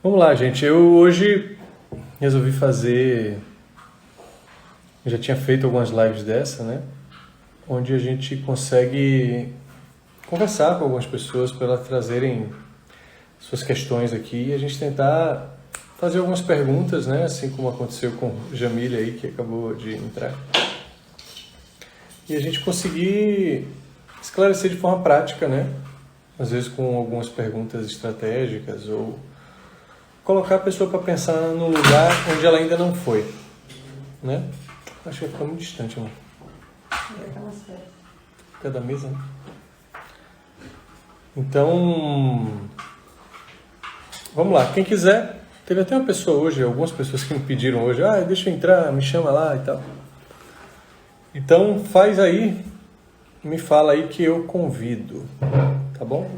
Vamos lá, gente. Eu hoje resolvi fazer. Eu já tinha feito algumas lives dessa, né? Onde a gente consegue conversar com algumas pessoas para elas trazerem suas questões aqui e a gente tentar fazer algumas perguntas, né? Assim como aconteceu com Jamília aí, que acabou de entrar. E a gente conseguir esclarecer de forma prática, né? Às vezes com algumas perguntas estratégicas ou colocar a pessoa para pensar no lugar onde ela ainda não foi, né? Acho que vai ficar muito distante, mano. Fica da mesa, né? Então, vamos lá. Quem quiser, teve até uma pessoa hoje, algumas pessoas que me pediram hoje, deixa eu entrar, me chama lá e tal. Então, faz aí, me fala aí que eu convido, tá bom?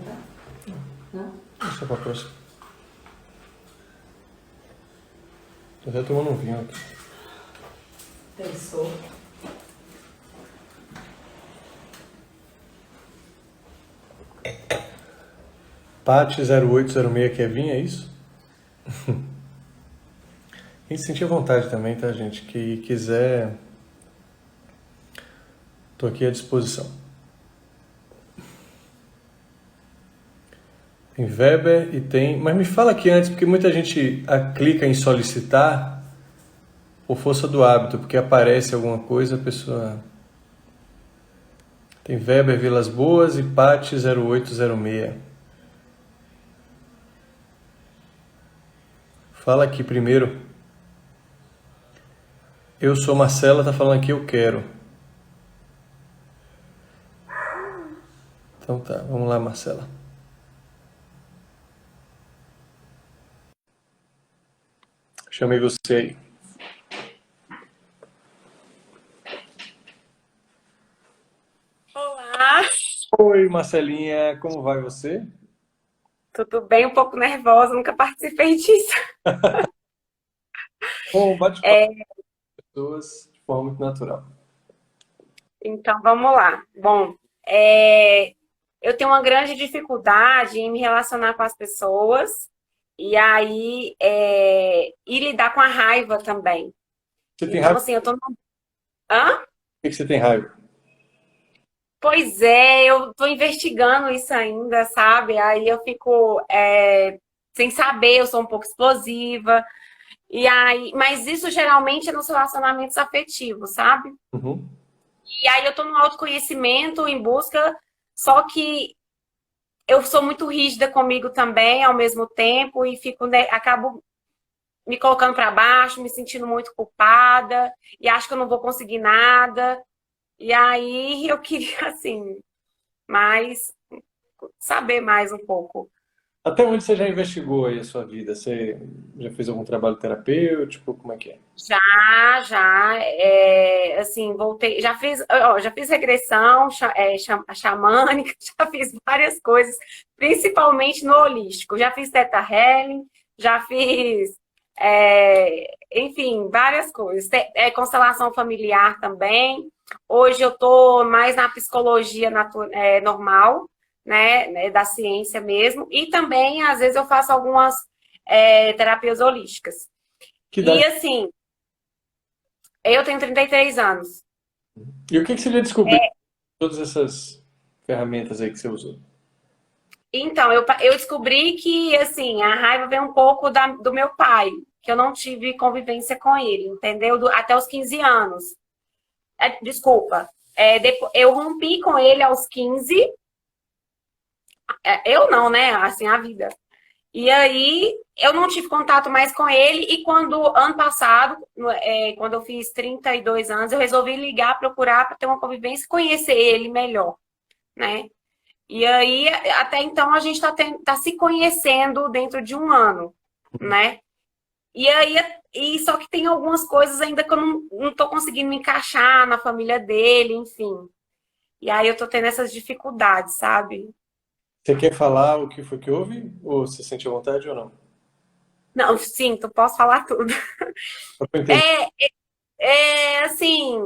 Deixa pra próxima. Tô até tomando um vinho aqui. Pensou. Pati 0806 quer vir, é isso? Quem se sentir à vontade também, tá, gente? Que quiser, tô aqui à disposição. Tem Weber e tem... Mas me fala aqui antes, porque muita gente clica em solicitar por força do hábito, porque aparece alguma coisa, a pessoa... Tem Weber Vilas Boas e Pati 0806. Fala aqui primeiro. Eu sou Marcela, tá falando aqui, eu quero. Então tá, vamos lá, Marcela. Chamei você aí. Olá, Oi, Marcelinha, como vai você? tudo bem? Um pouco nervosa, nunca participei disso. Bom, bate-papo É, com pessoas de forma muito natural. então vamos lá. Bom, eu tenho uma grande dificuldade em me relacionar com as pessoas e lidar com a raiva também. Você tem Então, raiva? assim, eu tô no... Hã? Por que você tem raiva? Pois é, eu tô investigando isso ainda, sabe? Aí eu fico sem saber, eu sou um pouco explosiva. Mas isso geralmente é nos relacionamentos afetivos, sabe? Uhum. E aí eu tô no autoconhecimento em busca, só que eu sou muito rígida comigo também ao mesmo tempo e fico, né, acabo me colocando para baixo, me sentindo muito culpada e acho que eu não vou conseguir nada. E aí eu queria assim, mais saber mais um pouco. Até onde você já investigou aí a sua vida? Você já fez algum trabalho terapêutico? Como é que é? Já, assim, voltei, já fiz regressão xamânica, já fiz várias coisas, principalmente no holístico. Já fiz Theta Healing, já fiz, enfim, várias coisas. Constelação familiar também. Hoje eu tô mais na psicologia normal, né, da ciência mesmo, e também, às vezes, eu faço algumas terapias holísticas. Que E idade? assim, eu tenho 33 anos. E o que você já descobriu com todas essas ferramentas aí que você usou? Então, eu descobri que, assim, a raiva vem um pouco do meu pai, que eu não tive convivência com ele, entendeu? Até os 15 anos. Desculpa. Eu rompi com ele aos 15. Eu não, né? Assim, a vida. E aí, eu não tive contato mais com ele. E ano passado, quando eu fiz 32 anos, eu resolvi ligar, procurar para ter uma convivência e conhecer ele melhor, né? E aí, até então, a gente tá se conhecendo dentro de um ano, né? E aí, só que tem algumas coisas ainda que eu não tô conseguindo me encaixar na família dele, enfim. E aí eu tô tendo essas dificuldades, sabe? Você quer falar o que foi que houve? Ou você sente vontade ou não? Não, sinto, posso falar tudo. Só pra eu entender. É, assim,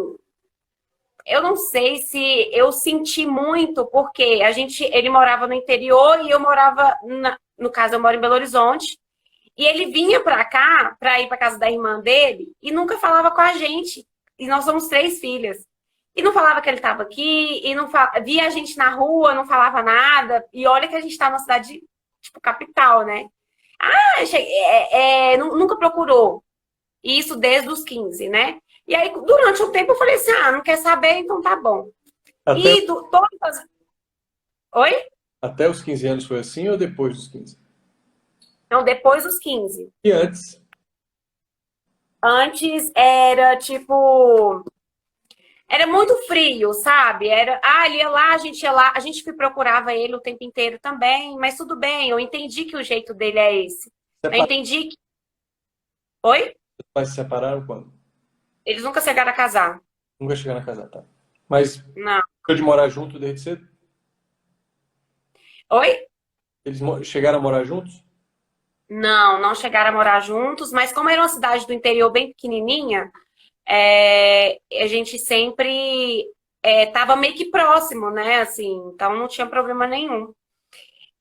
eu não sei se eu senti muito, porque ele morava no interior e eu morava, no caso, eu moro em Belo Horizonte. E ele vinha pra cá, pra ir pra casa da irmã dele, e nunca falava com a gente. E nós somos 3 filhas. E não falava que ele estava aqui, e não via a gente na rua, não falava nada. E olha que a gente está numa cidade, tipo, capital, né? Ah, nunca procurou. Isso desde os 15, né? E aí, durante um tempo, eu falei assim: ah, não quer saber, então tá bom. Até, E todas as. Oi? até os 15 anos foi assim ou depois dos 15? Não, depois dos 15. E antes? Antes era tipo. Era muito frio, sabe? Ele ia lá, a gente ia lá, a gente que procurava ele o tempo inteiro também, mas tudo bem, eu entendi que o jeito dele é esse. Eu Separ- entendi que. Oi? Os pais se separaram quando? Eles nunca chegaram a casar. Nunca chegaram a casar, tá? Mas Não. ficou de morar junto desde cedo? Oi? Eles chegaram a morar juntos? Não, não chegaram a morar juntos, mas como era uma cidade do interior bem pequenininha, a gente sempre tava meio que próximo, né? Assim, então não tinha problema nenhum.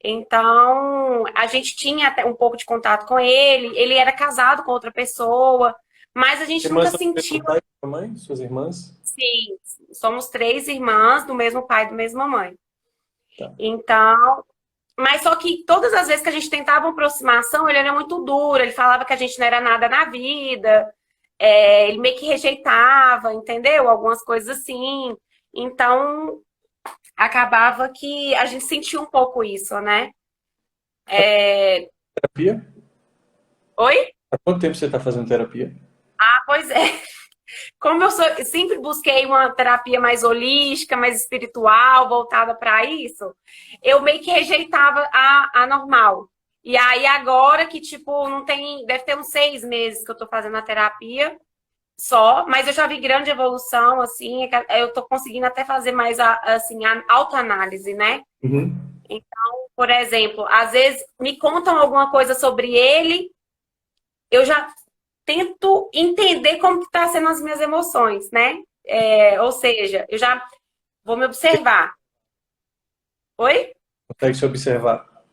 Então, a gente tinha até um pouco de contato com ele. Ele era casado com outra pessoa, mas a gente Irmãs nunca são do mesmo sentiu pai e mãe? Suas irmãs? assim. Somos 3 irmãs do mesmo pai e da mesma mãe. Tá. Então, mas só que todas as vezes que a gente tentava uma aproximação, ele era muito duro. Ele falava que a gente não era nada na vida. Ele meio que rejeitava, entendeu? Algumas coisas assim. Então, acabava que a gente sentia um pouco isso, né? É, Terapia? Oi? Há quanto tempo você está fazendo terapia? Ah, pois é. Como eu sempre busquei uma terapia mais holística, mais espiritual, voltada para isso, eu meio que rejeitava a normal. E aí agora que, tipo, não tem, deve ter uns 6 meses que eu tô fazendo a terapia só, mas eu já vi grande evolução, assim, eu tô conseguindo até fazer mais, assim, a autoanálise, né? Uhum. Por exemplo, às vezes me contam alguma coisa sobre ele, eu já tento entender como que tá sendo as minhas emoções, né? Ou seja, eu já vou me observar. Oi? Consegue se observar.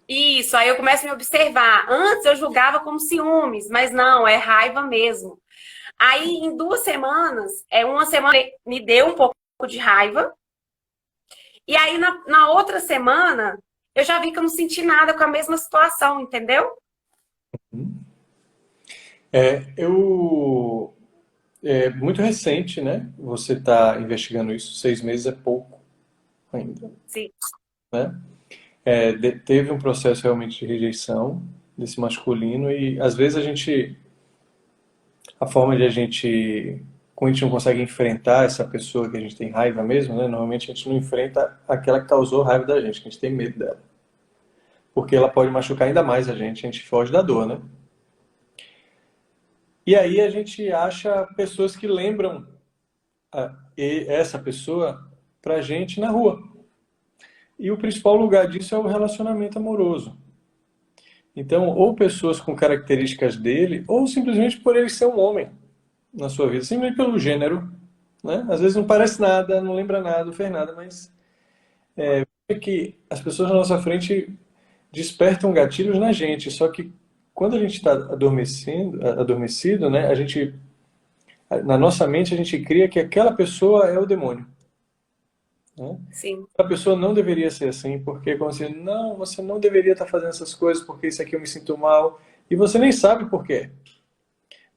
Isso, aí eu começo a me observar. Antes eu julgava como ciúmes, mas não, é raiva mesmo. Aí em 2 semanas, uma semana me deu um pouco de raiva, e aí na outra semana eu já vi que eu não senti nada com a mesma situação, entendeu? Eu é muito recente, né? Você está investigando isso. 6 meses é pouco ainda, Sim, né? Teve um processo realmente de rejeição desse masculino e às vezes a forma de a gente, quando a gente não consegue enfrentar essa pessoa que a gente tem raiva mesmo, né? Normalmente a gente não enfrenta aquela que causou raiva da gente, que a gente tem medo dela. Porque ela pode machucar ainda mais a gente foge da dor, né? E aí a gente acha pessoas que lembram essa pessoa pra gente na rua. E o principal lugar disso é o relacionamento amoroso. Então, ou pessoas com características dele, ou simplesmente por ele ser um homem na sua vida, simplesmente pelo gênero, né? Às vezes não parece nada, não lembra nada, não fez nada, mas é que as pessoas na nossa frente despertam gatilhos na gente. Só que quando a gente está adormecido, né? Na nossa mente a gente cria que aquela pessoa é o demônio, né? sim. A pessoa não deveria ser assim, porque quando você não deveria estar fazendo essas coisas, porque isso aqui eu me sinto mal, e você nem sabe por quê.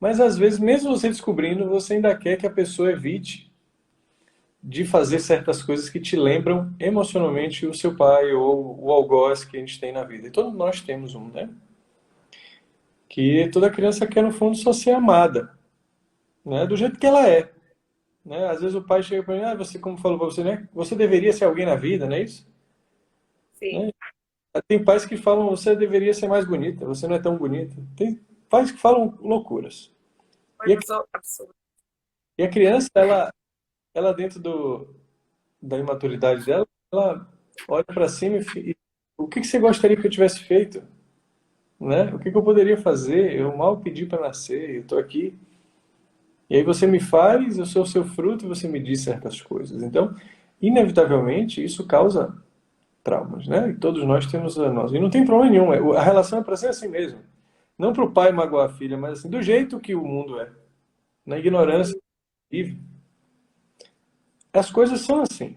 Mas às vezes, mesmo você descobrindo, você ainda quer que a pessoa evite de fazer certas coisas que te lembram emocionalmente o seu pai ou o algoz que a gente tem na vida. E todos nós temos um, né? Que toda criança quer, no fundo, só ser amada, né? Do jeito que ela é. Né? Às vezes o pai chega para mim, você, como falou para você, né? Você deveria ser alguém na vida, não é isso? Sim. Né? Tem pais que falam, você deveria ser mais bonita, você não é tão bonita. Tem pais que falam loucuras. E a, Coisa absurda. e a criança, ela dentro da imaturidade dela, ela olha para cima e o que você gostaria que eu tivesse feito? Né? O que eu poderia fazer? Eu mal pedi para nascer, eu estou aqui. E aí você me faz, eu sou o seu fruto e você me diz certas coisas. Então, inevitavelmente, isso causa traumas, né? E todos nós temos a nossa. E não tem problema nenhum, a relação é para ser assim mesmo. Não para o pai magoar a filha, mas assim, do jeito que o mundo é. Na ignorância que vive. As coisas são assim.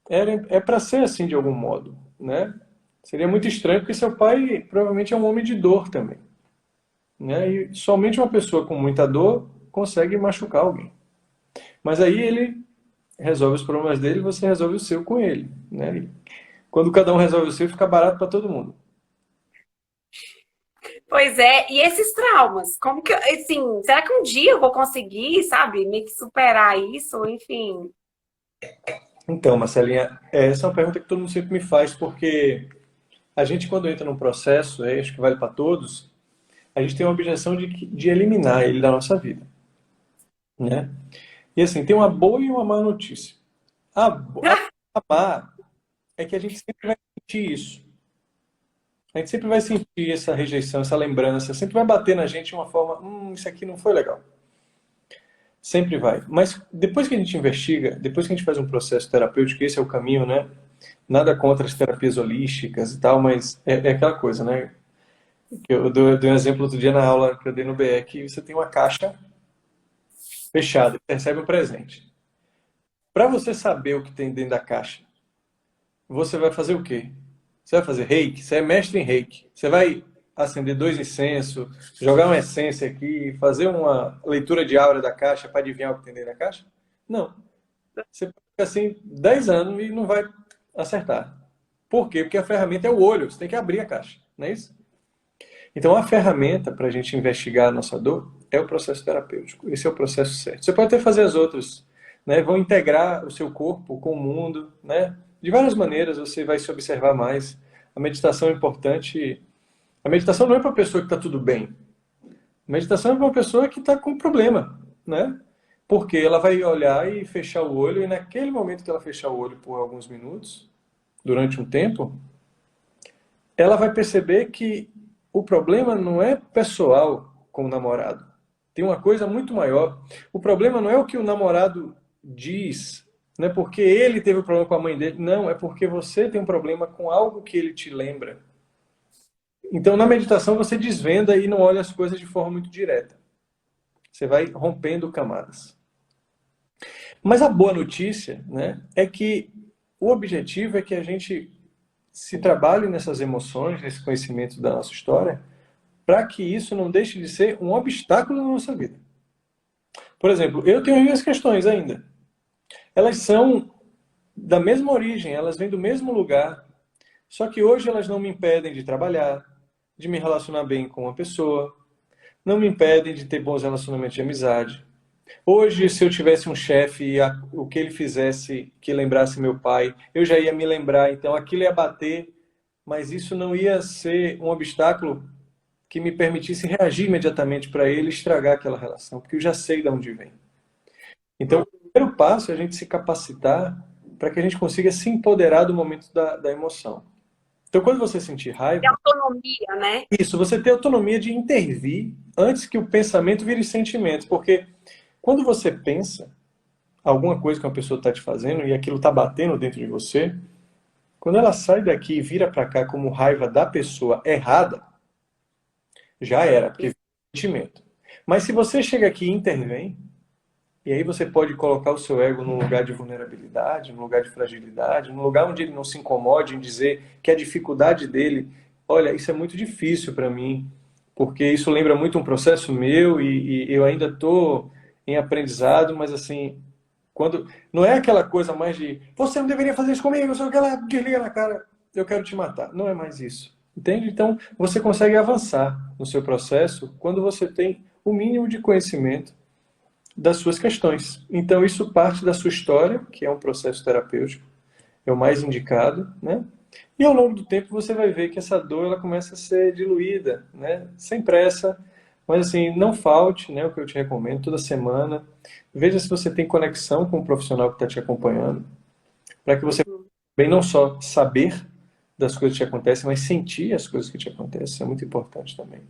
É para ser assim de algum modo, né? Seria muito estranho porque seu pai provavelmente é um homem de dor também, né? E somente uma pessoa com muita dor consegue machucar alguém. Mas aí ele resolve os problemas dele, você resolve o seu com ele, né? E quando cada um resolve o seu, fica barato para todo mundo. Pois é, e esses traumas, como que, assim, será que um dia eu vou conseguir, sabe, meio que superar isso, enfim. Então, Marcelinha, essa é uma pergunta que todo mundo sempre me faz, porque a gente, quando entra num processo, acho que vale para todos, a gente tem uma objeção de eliminar ele da nossa vida, né? E assim, tem uma boa e uma má notícia. A má é que a gente sempre vai sentir isso. A gente sempre vai sentir essa rejeição, essa lembrança, sempre vai bater na gente de uma forma, isso aqui não foi legal. Sempre vai. Mas depois que a gente investiga, depois que a gente faz um processo terapêutico, esse é o caminho, né? Nada contra as terapias holísticas e tal, mas é aquela coisa, né? Que eu dei um exemplo outro dia na aula que eu dei no BE, que você tem uma caixa fechada, você recebe um presente. Para você saber o que tem dentro da caixa, você vai fazer o quê? Você vai fazer reiki? Você é mestre em reiki. Você vai acender 2 incensos, jogar uma essência aqui, fazer uma leitura de aura da caixa para adivinhar o que tem dentro da caixa? Não. Você fica assim 10 anos e não vai acertar. Por quê? Porque a ferramenta é o olho. Você tem que abrir a caixa, não é isso? Então, a ferramenta para a gente investigar a nossa dor é o processo terapêutico. Esse é o processo certo. Você pode até fazer as outras, né? Vão integrar o seu corpo com o mundo, né? De várias maneiras você vai se observar mais. A meditação é importante. A meditação não é para a pessoa que está tudo bem. A meditação é para uma pessoa que está com problema, né? Porque ela vai olhar e fechar o olho, e naquele momento que ela fechar o olho por alguns minutos, durante um tempo, ela vai perceber que o problema não é pessoal com o namorado. Tem uma coisa muito maior. O problema não é o que o namorado diz, não é porque ele teve um problema com a mãe dele. Não, é porque você tem um problema com algo que ele te lembra. Então, na meditação, você desvenda e não olha as coisas de forma muito direta. Você vai rompendo camadas. Mas a boa notícia, né, é que o objetivo é que a gente se trabalhe nessas emoções, nesse conhecimento da nossa história, para que isso não deixe de ser um obstáculo na nossa vida. Por exemplo, eu tenho as minhas questões ainda. Elas são da mesma origem, elas vêm do mesmo lugar, só que hoje elas não me impedem de trabalhar, de me relacionar bem com uma pessoa, não me impedem de ter bons relacionamentos de amizade. Hoje, se eu tivesse um chefe e o que ele fizesse que lembrasse meu pai, eu já ia me lembrar, então aquilo ia bater, mas isso não ia ser um obstáculo que me permitisse reagir imediatamente para ele e estragar aquela relação, porque eu já sei de onde vem. Então, o primeiro passo é a gente se capacitar para que a gente consiga se empoderar do momento da emoção. Então, quando você sentir De raiva, autonomia, né? isso, você tem autonomia de intervir antes que o pensamento vire sentimento, porque quando você pensa alguma coisa que uma pessoa está te fazendo e aquilo está batendo dentro de você, quando ela sai daqui e vira para cá como raiva da pessoa errada, já era, porque é sentimento. Mas se você chega aqui e intervém, e aí você pode colocar o seu ego num lugar de vulnerabilidade, num lugar de fragilidade, num lugar onde ele não se incomode em dizer que a dificuldade dele, olha, isso é muito difícil para mim, porque isso lembra muito um processo meu e eu ainda estou em aprendizado, mas assim, quando não é aquela coisa mais de você não deveria fazer isso comigo, só que ela desliga na cara, eu quero te matar. Não é mais isso. Entende? Então, você consegue avançar no seu processo quando você tem o mínimo de conhecimento das suas questões. Então, isso parte da sua história, que é um processo terapêutico, é o mais indicado, né? E ao longo do tempo você vai ver que essa dor ela começa a ser diluída, né? Sem pressa, mas assim, não falte, né? O que eu te recomendo, toda semana. Veja se você tem conexão com o profissional que está te acompanhando, para que você bem não só saber das coisas que te acontecem, mas sentir as coisas que te acontecem. Isso é muito importante também.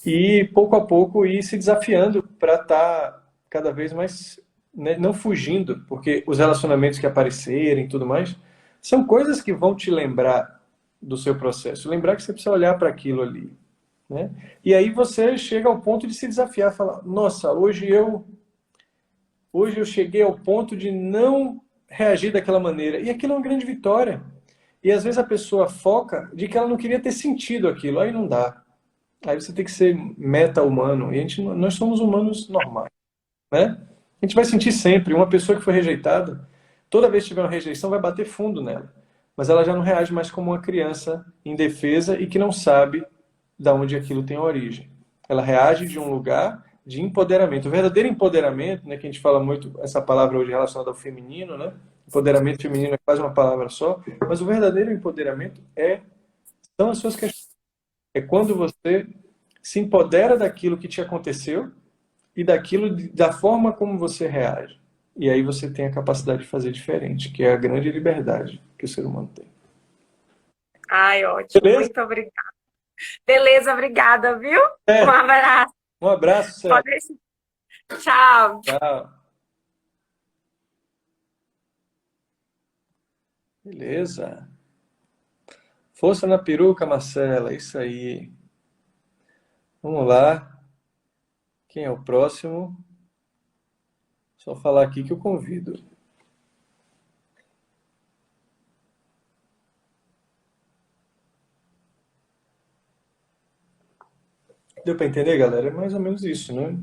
E pouco a pouco ir se desafiando para estar cada vez mais, né, não fugindo, porque os relacionamentos que aparecerem e tudo mais são coisas que vão te lembrar do seu processo. Lembrar que você precisa olhar para aquilo ali. né? E aí você chega ao ponto de se desafiar, falar, nossa, hoje eu cheguei ao ponto de não reagir daquela maneira. E aquilo é uma grande vitória. E às vezes a pessoa foca de que ela não queria ter sentido aquilo, aí não dá. Aí você tem que ser meta-humano, e nós somos humanos normais, né? A gente vai sentir sempre, uma pessoa que foi rejeitada, toda vez que tiver uma rejeição vai bater fundo nela. Mas ela já não reage mais como uma criança indefesa e que não sabe de onde aquilo tem origem. Ela reage de um lugar de empoderamento. O verdadeiro empoderamento, né, que a gente fala muito, essa palavra hoje relacionada ao feminino, né? Empoderamento feminino é quase uma palavra só, mas o verdadeiro empoderamento são as suas questões. É quando você se empodera daquilo que te aconteceu e da forma como você reage. E aí você tem a capacidade de fazer diferente, que é a grande liberdade que o ser humano tem. Ai, ótimo. Beleza? Muito obrigada. Beleza, obrigada, viu? É, Um abraço. um abraço, Céu. Pode deixar. Tchau. Tchau. Beleza. Força na peruca, Marcela. Isso aí. Vamos lá. Quem é o próximo? Só falar aqui que eu convido. Deu para entender, galera? É mais ou menos isso, né?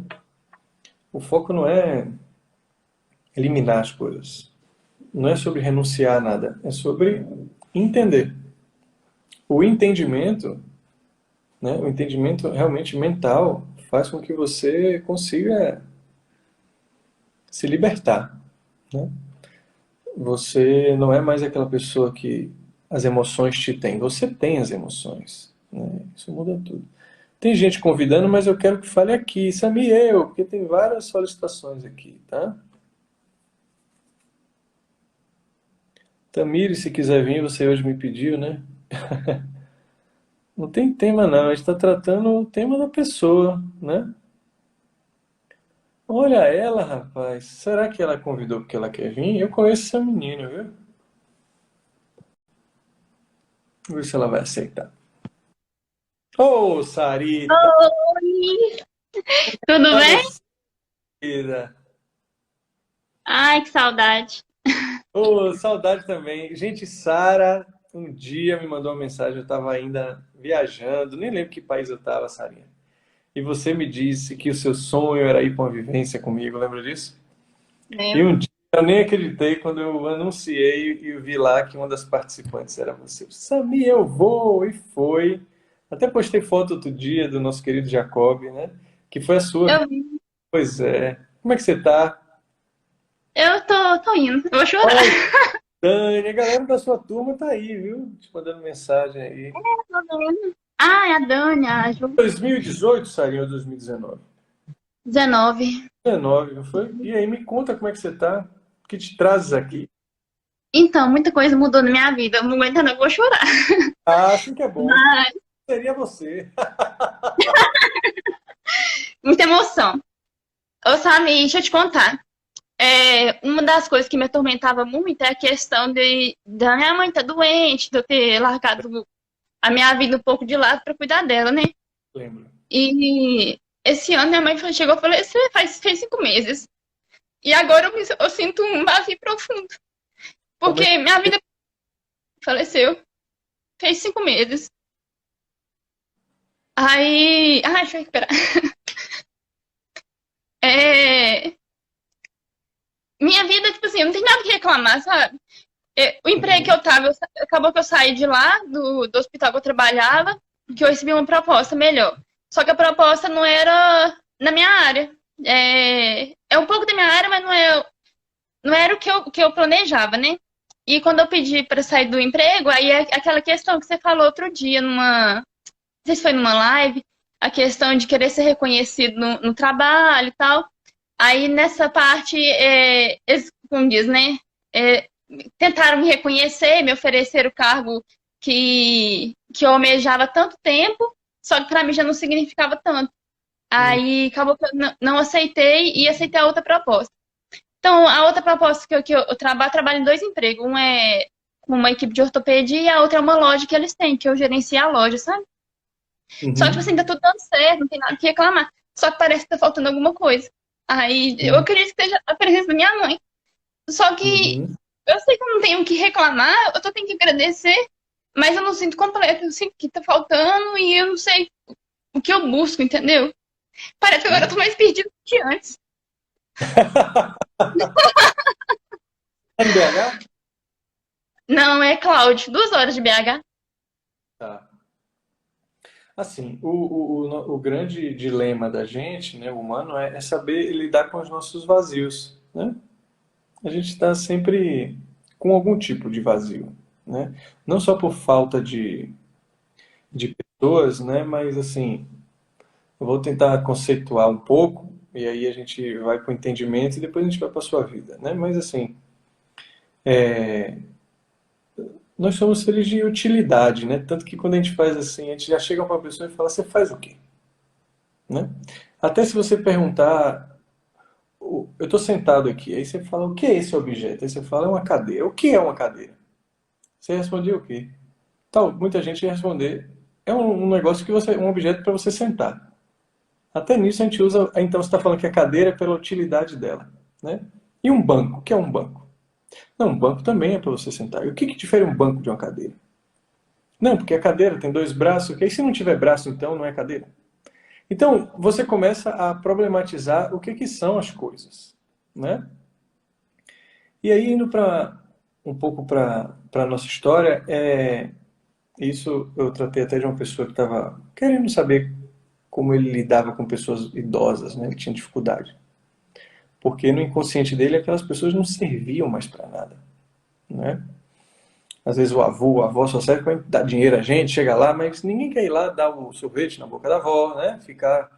O foco não é eliminar as coisas. Não é sobre renunciar a nada. É sobre entender. O entendimento, né? O entendimento realmente mental faz com que você consiga se libertar, né? Você não é mais aquela pessoa que as emoções te têm. Você tem as emoções, né? Isso muda tudo. Tem gente convidando, mas eu quero que fale aqui. Sami, eu, porque tem várias solicitações aqui, tá? Tamiri, se quiser vir, você hoje me pediu, né? Não tem tema não, a gente está tratando o tema da pessoa, né? Olha ela, rapaz. Será que ela convidou porque ela quer vir? Eu conheço essa menina, viu? Vamos ver se ela vai aceitar. Ô, Sarita, Oi, tudo tá bem? você, querida? Ai, que saudade. Ô, saudade também. Gente, Sara, um dia me mandou uma mensagem, eu estava ainda viajando, nem lembro que país eu estava, Sarinha. E você me disse que o seu sonho era ir para uma vivência comigo, lembra disso? E Lembro. um dia eu nem acreditei quando eu anunciei e vi lá que uma das participantes era você. Sami, eu vou! E foi. Até postei foto outro dia do nosso querido Jacob, né? Que foi a sua. Eu vi. Pois é. Como é que você tá? Eu tô indo. Eu vou chorar. Olha, Dani, a galera da sua turma tá aí, viu? Te mandando mensagem aí. Tô vendo. Ai, a Dani, a Ju. 2018 saiu, ou 2019? 19. 19, não foi? E aí, me conta como é que você tá? O que te trazes aqui? Então, muita coisa mudou na minha vida. Eu não aguento, não, eu vou chorar. Ah, assim que é bom. Ai, Seria você. muita emoção. Ô, Sami, deixa eu te contar. Uma das coisas que me atormentava muito é a questão da minha mãe estar doente, de eu ter largado a minha vida um pouco de lado para cuidar dela, né? Lembro. E esse ano minha mãe chegou e falou, você fez 5 meses. E agora eu sinto um vazio profundo. Como é Porque minha vida faleceu. Fez 5 meses. Aí. Ai, deixa eu recuperar. É, minha vida, tipo assim, eu não tem nada que reclamar, sabe? O emprego que eu tava, acabou que eu saí de lá, do hospital que eu trabalhava, que eu recebi uma proposta melhor. Só que a proposta não era na minha área. É um pouco da minha área, mas não era o que eu planejava, né? E quando eu pedi para sair do emprego, aí é aquela questão que você falou outro dia, não sei se foi numa live, a questão de querer ser reconhecido no trabalho e tal. Aí nessa parte, eles, como diz, né? Tentaram me reconhecer, me oferecer o cargo que eu almejava há tanto tempo, só que para mim já não significava tanto. Aí acabou que eu não aceitei e aceitei a outra proposta. Então, a outra proposta que eu trabalho em 2 empregos. Um é com uma equipe de ortopedia e a outra é uma loja que eles têm, que eu gerencio a loja, sabe? Só que, tipo Uhum. assim, tá tudo dando certo, não tem nada que reclamar. Só que parece que tá faltando alguma coisa. Aí eu Uhum. acredito que seja a presença da minha mãe. Só que Uhum. eu sei que eu não tenho o que reclamar, eu só tenho que agradecer, mas eu não sinto completo, eu sinto que tá faltando e eu não sei o que eu busco, entendeu? Parece que agora eu tô mais perdido do que antes. Tá em BH? Não, é Cláudio, 2 horas de BH. Tá. Assim, o grande dilema da gente, né, o humano, é saber lidar com os nossos vazios, né? A gente está sempre com algum tipo de vazio, né? Não só por falta de pessoas, né? Mas assim, eu vou tentar conceituar um pouco e aí a gente vai para o entendimento e depois a gente vai para a sua vida, né? Mas assim, nós somos seres de utilidade, né? Tanto que quando a gente faz assim, a gente já chega para uma pessoa e fala, você faz o quê? Né? Até se você perguntar, eu estou sentado aqui, aí você fala, o que é esse objeto? Aí você fala, é uma cadeira. O que é uma cadeira? Você respondia o quê? Tal, muita gente ia responder, é um negócio que você, um objeto para você sentar. Até nisso a gente usa, então você está falando que a cadeira é pela utilidade dela, né? E um banco, o que é um banco? Não, um banco também é para você sentar. E o que que difere um banco de uma cadeira? Não, porque a cadeira tem dois braços, ok? Se não tiver braço, então não é cadeira. Então, você começa a problematizar o que que são as coisas, né? E aí, indo para um pouco para a nossa história, isso eu tratei até de uma pessoa que estava querendo saber como ele lidava com pessoas idosas, né? Ele tinha dificuldade. Porque no inconsciente dele aquelas pessoas não serviam mais para nada, né? Às vezes o avô, a avó só serve para dar dinheiro a gente, chega lá, mas ninguém quer ir lá dar o sorvete na boca da avó, né? Ficar.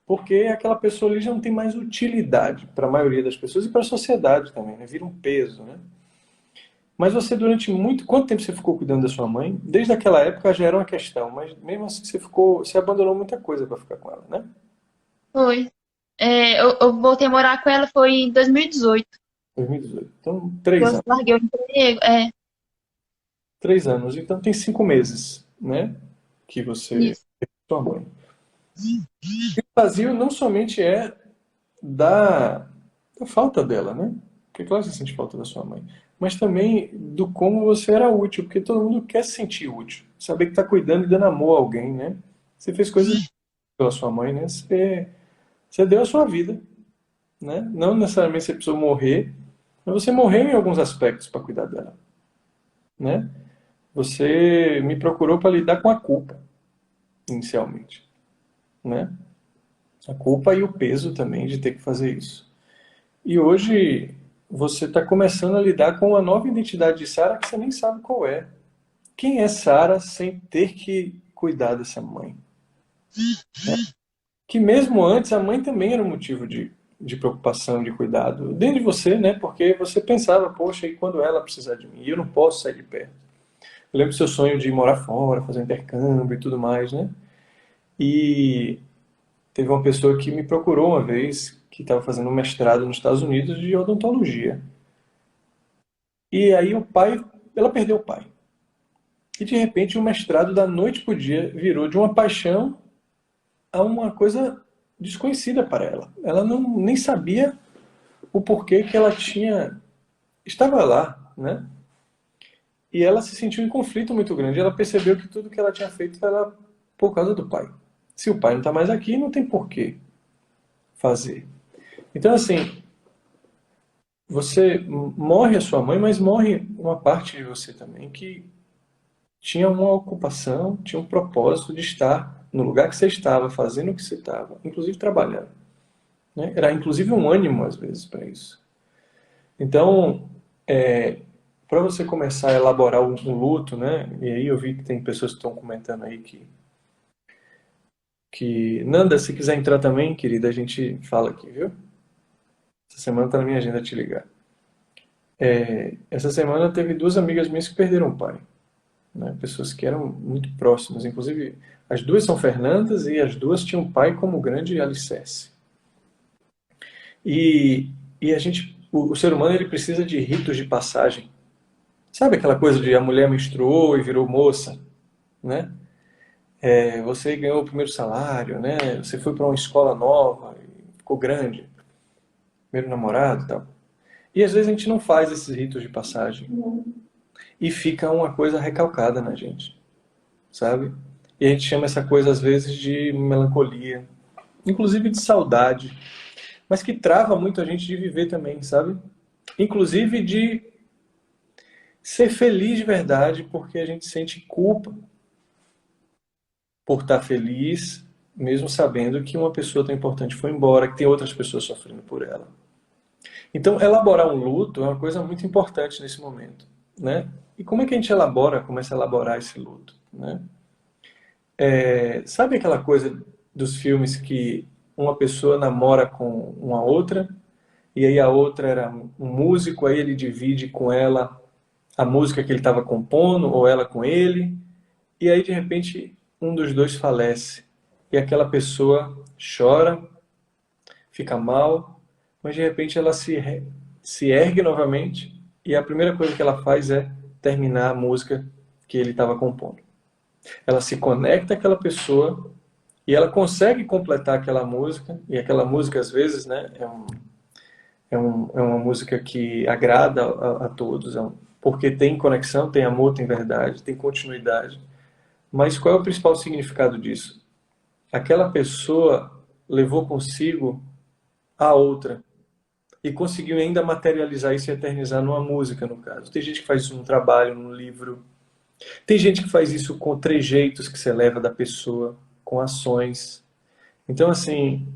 Porque aquela pessoa ali já não tem mais utilidade para a maioria das pessoas e para a sociedade também, né? Vira um peso, né? Mas você durante muito. Quanto tempo você ficou cuidando da sua mãe? Desde aquela época já era uma questão, mas mesmo assim você ficou. Você abandonou muita coisa para ficar com ela, né? Foi. Eu voltei a morar com ela foi em 2018. 2018. Então, Eu 3 anos. larguei o emprego. 3 anos. Então tem 5 meses, né? Que você Isso. teve com sua mãe. E o vazio não somente é da, da falta dela, né? Porque claro que você sente falta da sua mãe. Mas também do como você era útil, porque todo mundo quer se sentir útil. Saber que está cuidando e dando amor a alguém, né? Você fez coisas pela sua mãe, né? Você deu a sua vida, né? Não necessariamente você precisou morrer, mas você morreu em alguns aspectos para cuidar dela, né? Você me procurou para lidar com a culpa, inicialmente, né? A culpa e o peso também de ter que fazer isso. E hoje você está começando a lidar com uma nova identidade de Sara que você nem sabe qual é. Quem é Sara sem ter que cuidar dessa mãe? Que mesmo antes a mãe também era um motivo de preocupação, de cuidado. Dentro de você, né? Porque você pensava, poxa, e quando ela precisar de mim? Eu não posso sair de perto. Eu lembro do seu sonho de morar fora, fazer um intercâmbio e tudo mais, né? E teve uma pessoa que me procurou uma vez, que estava fazendo um mestrado nos Estados Unidos de odontologia. E aí o pai, ela perdeu o pai. E de repente o mestrado da noite para o dia virou de uma paixão a uma coisa desconhecida para ela. Ela não nem sabia o porquê que ela tinha estava lá, né? E ela se sentiu em conflito muito grande. Ela percebeu que tudo que ela tinha feito era por causa do pai. Se o pai não está mais aqui, não tem porquê fazer. Então assim, você morre a sua mãe, mas morre uma parte de você também que tinha uma ocupação, tinha um propósito de estar no lugar que você estava, fazendo o que você estava, inclusive trabalhando, né? Era inclusive um ânimo às vezes para isso. Então, para você começar a elaborar um luto, né? E aí eu vi que tem pessoas que estão comentando aí que Nanda, se quiser entrar também, querida, a gente fala aqui, viu? Essa semana tá na minha agenda te ligar. Essa semana teve duas amigas minhas que perderam o pai, né? Pessoas que eram muito próximas, inclusive as duas são Fernandas e as duas tinham o pai como grande alicerce. E a gente, o ser humano ele precisa de ritos de passagem. Sabe aquela coisa de a mulher menstruou e virou moça, né? você ganhou o primeiro salário, né? Você foi para uma escola nova, ficou grande, primeiro namorado e tal. E às vezes a gente não faz esses ritos de passagem. E fica uma coisa recalcada na gente, sabe? E a gente chama essa coisa às vezes de melancolia, inclusive de saudade, mas que trava muito a gente de viver também, sabe? Inclusive de ser feliz de verdade, porque a gente sente culpa por estar feliz, mesmo sabendo que uma pessoa tão importante foi embora, que tem outras pessoas sofrendo por ela. Então, elaborar um luto é uma coisa muito importante nesse momento, né? E como é que a gente começa a elaborar esse luto, né? Sabe aquela coisa dos filmes que uma pessoa namora com uma outra, e aí a outra era um músico, aí ele divide com ela a música que ele estava compondo, ou ela com ele, e aí de repente um dos dois falece, e aquela pessoa chora, fica mal, mas de repente ela se ergue novamente, e a primeira coisa que ela faz é terminar a música que ele estava compondo. Ela se conecta àquela pessoa e ela consegue completar aquela música, e aquela música às vezes, né, é uma música que agrada a todos, porque tem conexão, tem amor, tem verdade, tem continuidade. Mas qual é o principal significado disso? Aquela pessoa levou consigo a outra e conseguiu ainda materializar isso e eternizar numa música, no caso. Tem gente que faz isso num trabalho, num livro. Tem gente que faz isso com trejeitos que você leva da pessoa, com ações. Então, assim,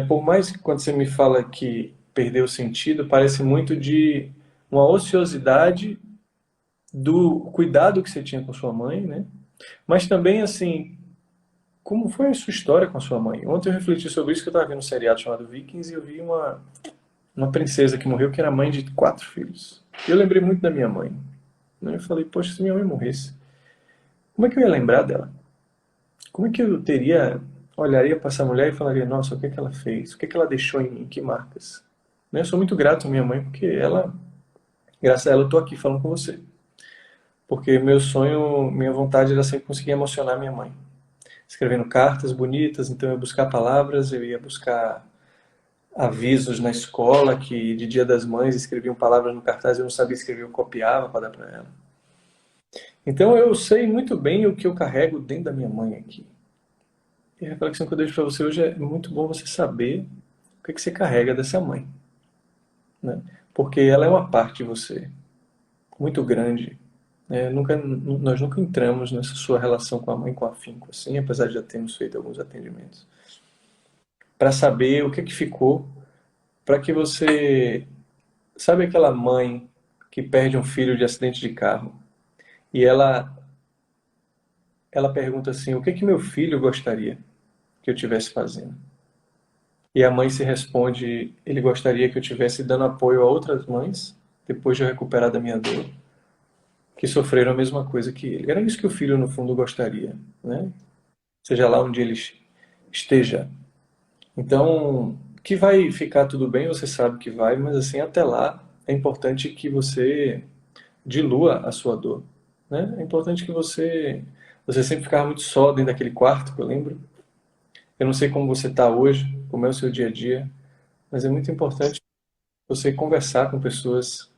por mais que quando você me fala que perdeu o sentido, parece muito de uma ociosidade do cuidado que você tinha com sua mãe, né? Mas também, assim, como foi a sua história com a sua mãe? Ontem eu refleti sobre isso, que eu estava vendo um seriado chamado Vikings, e eu vi uma princesa que morreu, que era mãe de 4 filhos. E eu lembrei muito da minha mãe. Eu falei, poxa, se minha mãe morresse, como é que eu ia lembrar dela? Como é que eu olharia para essa mulher e falaria, nossa, o que é que ela fez? O que é que ela deixou em mim? Que marcas? Eu sou muito grato à minha mãe, porque graças a ela eu estou aqui falando com você. Porque meu sonho, minha vontade era sempre conseguir emocionar minha mãe. Escrevendo cartas bonitas, então eu ia buscar palavras, eu ia buscar avisos na escola, que de Dia das Mães escreviam palavras no cartaz, eu não sabia escrever, eu copiava para dar para ela. Então eu sei muito bem o que eu carrego dentro da minha mãe aqui. E a reflexão que eu deixo para você hoje é muito bom você saber o que você carrega dessa mãe, né? Porque ela é uma parte de você, muito grande. Nós nunca entramos nessa sua relação com a mãe com afinco, assim, apesar de já termos feito alguns atendimentos, para saber o que ficou, para que você... Sabe aquela mãe que perde um filho de acidente de carro e ela pergunta assim, o que meu filho gostaria que eu estivesse fazendo? E a mãe se responde, ele gostaria que eu estivesse dando apoio a outras mães, depois de eu recuperar da minha dor, que sofreram a mesma coisa que ele. Era isso que o filho, no fundo, gostaria, né? Seja lá onde ele esteja. Então, que vai ficar tudo bem, você sabe que vai, mas assim, até lá, é importante que você dilua a sua dor, né? É importante que você sempre ficava muito só dentro daquele quarto, que eu lembro. Eu não sei como você está hoje, como é o seu dia a dia, mas é muito importante você conversar com pessoas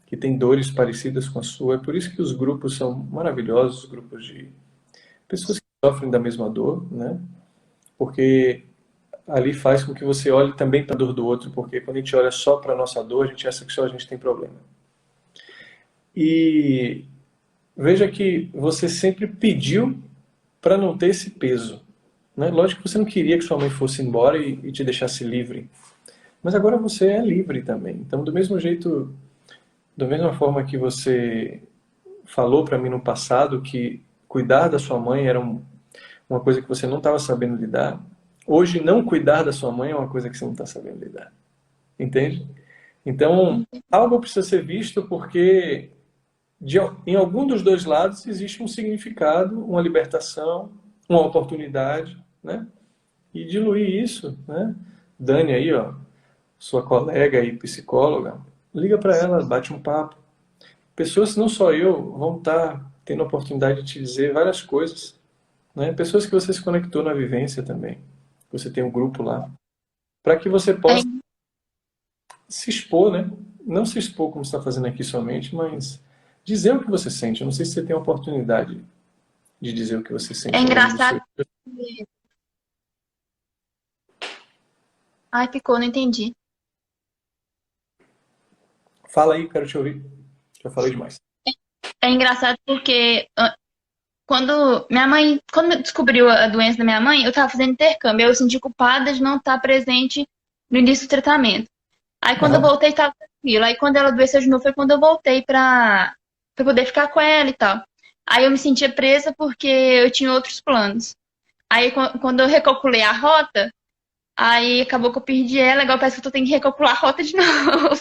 que têm dores parecidas com a sua. É por isso que os grupos são maravilhosos, os grupos de pessoas que sofrem da mesma dor, né? Porque ali faz com que você olhe também para a dor do outro, porque quando a gente olha só para a nossa dor, a gente acha que só a gente tem problema. E veja que você sempre pediu para não ter esse peso, né? Lógico que você não queria que sua mãe fosse embora e te deixasse livre, mas agora você é livre também. Então, do mesmo jeito, da mesma forma que você falou para mim no passado que cuidar da sua mãe era uma coisa que você não estava sabendo lidar, hoje não cuidar da sua mãe é uma coisa que você não está sabendo lidar. Entende? Então, algo precisa ser visto porque em algum dos dois lados existe um significado, uma libertação, uma oportunidade, né? E diluir isso, né? Dani aí, ó, sua colega aí, psicóloga, liga para ela, bate um papo. Pessoas, não só eu, vão estar tendo a oportunidade de te dizer várias coisas né? Pessoas que você se conectou na vivência também. Você tem um grupo lá, para que você É, possa se expor, né? Não se expor como você está fazendo aqui somente, mas dizer o que você sente. Eu não sei se você tem a oportunidade de dizer o que você é sente ao longo do seu. engraçado. Ai, ficou, não entendi. Fala aí, quero te ouvir. Já falei demais. É engraçado porque quando descobriu a doença da minha mãe, eu tava fazendo intercâmbio. Eu senti culpada de não estar presente no início do tratamento. Aí quando eu Aham. voltei, tava tranquilo. Aí quando ela adoeceu de novo, foi quando eu voltei pra poder ficar com ela e tal. Aí eu me sentia presa porque eu tinha outros planos. Aí quando eu recalculei a rota, aí acabou que eu perdi ela, igual parece que eu tô tendo que recalcular a rota de novo.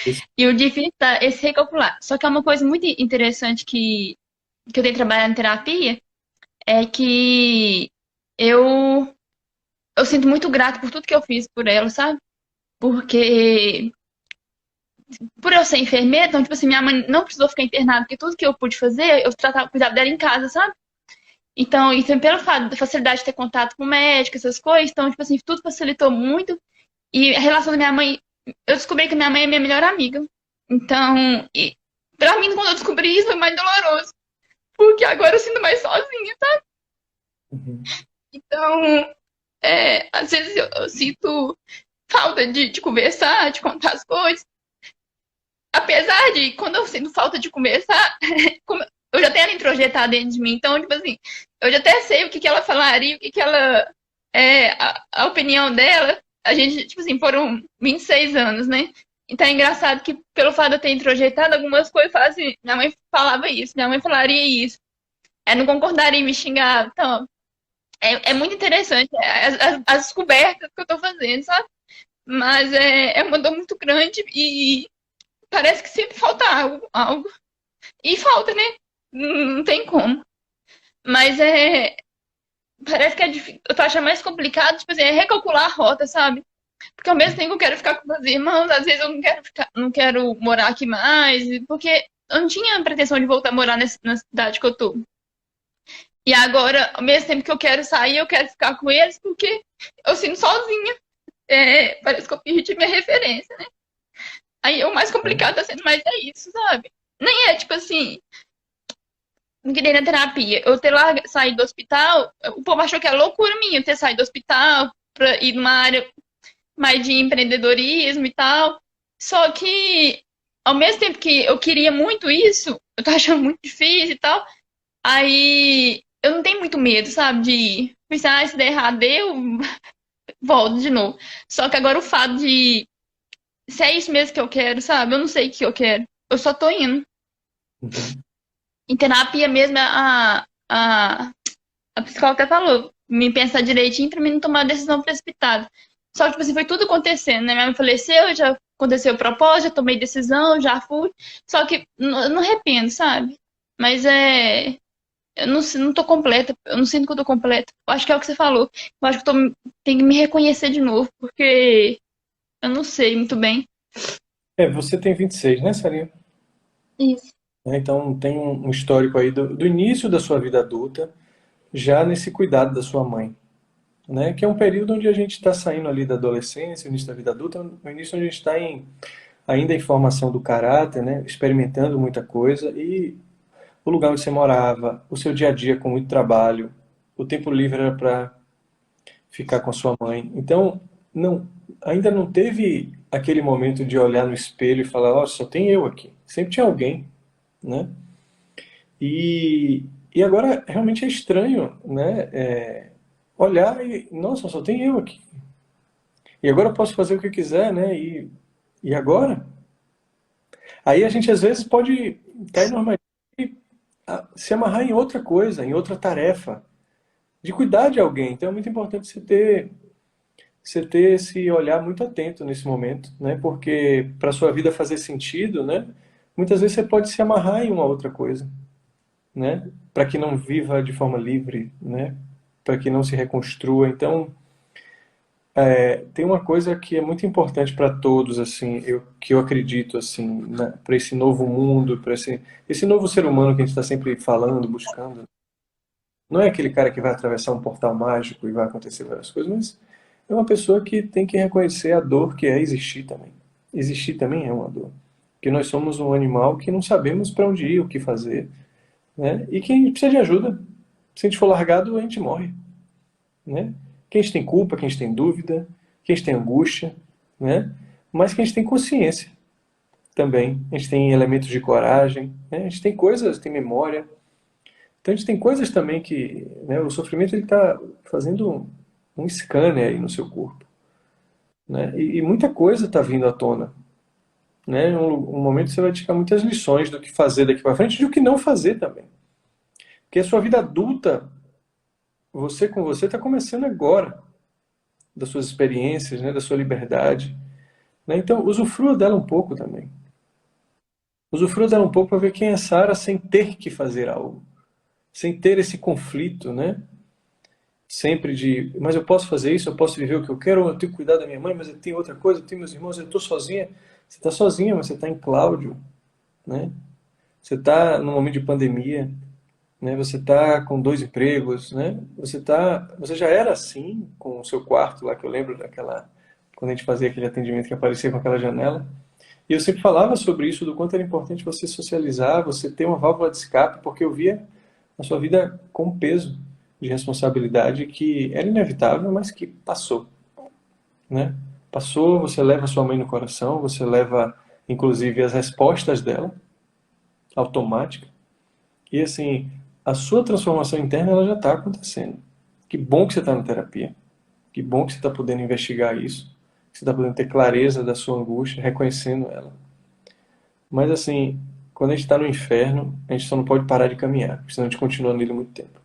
Isso. E o difícil é esse recalcular. Só que é uma coisa muito interessante que eu tenho trabalhado em terapia, é que eu, eu sinto muito grato por tudo que eu fiz por ela, sabe? Porque por eu ser enfermeira, então, tipo assim, minha mãe não precisou ficar internada, porque tudo que eu pude fazer, eu tratava, cuidava dela em casa, sabe? Então, e também pelo fato da facilidade de ter contato com o médico, essas coisas, então, tipo assim, tudo facilitou muito. E a relação da minha mãe, eu descobri que minha mãe é minha melhor amiga. Então, pra mim, quando eu descobri isso, foi mais doloroso. Porque agora eu sinto mais sozinha, tá? Uhum. Então, às vezes eu sinto falta de conversar, de contar as coisas. Apesar de, quando eu sinto falta de conversar, eu já tenho ela introjetada dentro de mim. Então, tipo assim, eu já até sei o que ela falaria, o que ela. A opinião dela. A gente, tipo assim, foram 26 anos, né? Então é engraçado que, pelo fato de eu ter introjetado algumas coisas, eu falo assim, minha mãe falava isso, minha mãe falaria isso. Não concordaria em me xingar. Então, é muito interessante as descobertas que eu tô fazendo, sabe? Mas é uma dor muito grande e parece que sempre falta algo. E falta, né? Não tem como. Mas parece que é difícil. Eu tô achando mais complicado, tipo assim, é recalcular a rota, sabe? Porque ao mesmo tempo eu quero ficar com meus irmãos, às vezes eu não quero morar aqui mais, porque eu não tinha pretensão de voltar a morar na cidade que eu tô. E agora, ao mesmo tempo que eu quero sair, eu quero ficar com eles, porque eu sinto sozinha. Parece que eu perdi minha referência, né? Aí o mais complicado tá sendo mais isso, sabe? Nem é tipo assim, não queria ir na terapia. Eu ter saído do hospital, o povo achou que era loucura minha eu ter saído do hospital pra ir numa área mais de empreendedorismo e tal. Só que, ao mesmo tempo que eu queria muito isso, eu tô achando muito difícil e tal. Aí eu não tenho muito medo, sabe? De pensar, se der errado, eu volto de novo. Só que agora o fato de se é isso mesmo que eu quero, sabe? Eu não sei o que eu quero. Eu só tô indo. Uhum. Em terapia mesmo, a psicóloga até falou, me pensar direitinho pra mim não tomar uma decisão precipitada. Só que, tipo assim, foi tudo acontecendo, né? Minha mãe faleceu, já aconteceu o propósito, já tomei decisão, já fui. Só que eu não arrependo, sabe? Mas eu não tô completa, eu não sinto que eu tô completa. Eu acho que é o que você falou. Eu acho que tenho que me reconhecer de novo, porque eu não sei muito bem. Você tem 26, né, Sarinha? Isso. Então tem um histórico aí do início da sua vida adulta, já nesse cuidado da sua mãe, né? Que é um período onde a gente está saindo ali da adolescência, o início da vida adulta, o início onde a gente está ainda em formação do caráter, né? Experimentando muita coisa e o lugar onde você morava, o seu dia a dia com muito trabalho, o tempo livre era para ficar com a sua mãe. Então, não, ainda não teve aquele momento de olhar no espelho e falar, ó, só tem eu aqui. Sempre tinha alguém, né? E agora realmente é estranho, né? Olhar e, nossa, só tem eu aqui. E agora eu posso fazer o que eu quiser, né? E agora? Aí a gente às vezes pode cair numa se amarrar em outra coisa, em outra tarefa, de cuidar de alguém. Então é muito importante você ter esse olhar muito atento nesse momento, né? Porque para sua vida fazer sentido, né? Muitas vezes você pode se amarrar em uma outra coisa, né? Para que não viva de forma livre, né? Para que não se reconstrua. Então, tem uma coisa que é muito importante para todos, assim, que eu acredito, assim, para esse novo mundo, para esse novo ser humano que a gente está sempre falando, buscando. Não é aquele cara que vai atravessar um portal mágico e vai acontecer várias coisas, mas é uma pessoa que tem que reconhecer a dor que é existir também. Existir também é uma dor. Porque nós somos um animal que não sabemos para onde ir, o que fazer, né? E que a gente precisa de ajuda. Se a gente for largado, a gente morre, né? Que a gente tem culpa, que a gente tem dúvida, que a gente tem angústia, né? Mas que a gente tem consciência também. A gente tem elementos de coragem, né? A gente tem coisas, tem memória. Então a gente tem coisas também que, né, o sofrimento ele está fazendo um scanner aí no seu corpo, né? E muita coisa está vindo à tona, né? Um momento você vai tirar muitas lições do que fazer daqui para frente e do que não fazer também. Porque a sua vida adulta, você com você está começando agora, das suas experiências, né, da sua liberdade, né? Então usufrua dela um pouco também. Usufrua dela um pouco para ver quem é Sara sem ter que fazer algo, sem ter esse conflito, né? Sempre de, mas eu posso fazer isso, eu posso viver o que eu quero, eu tenho que cuidar da minha mãe, mas eu tenho outra coisa, eu tenho meus irmãos, eu estou sozinha. Você está sozinha, mas você está em Cláudio, né? Você está num momento de pandemia, né? Você está com 2 empregos, né? Você já era assim com o seu quarto lá, que eu lembro daquela, quando a gente fazia aquele atendimento que aparecia com aquela janela. E eu sempre falava sobre isso, do quanto era importante você socializar, você ter uma válvula de escape, porque eu via a sua vida com um peso de responsabilidade que era inevitável, mas que passou, né? Passou, você leva a sua mãe no coração, você leva, inclusive, as respostas dela, automática. E, assim, a sua transformação interna, ela já está acontecendo. Que bom que você está na terapia. Que bom que você está podendo investigar isso. Que você está podendo ter clareza da sua angústia, reconhecendo ela. Mas, assim, quando a gente está no inferno, a gente só não pode parar de caminhar, porque senão a gente continua nele muito tempo.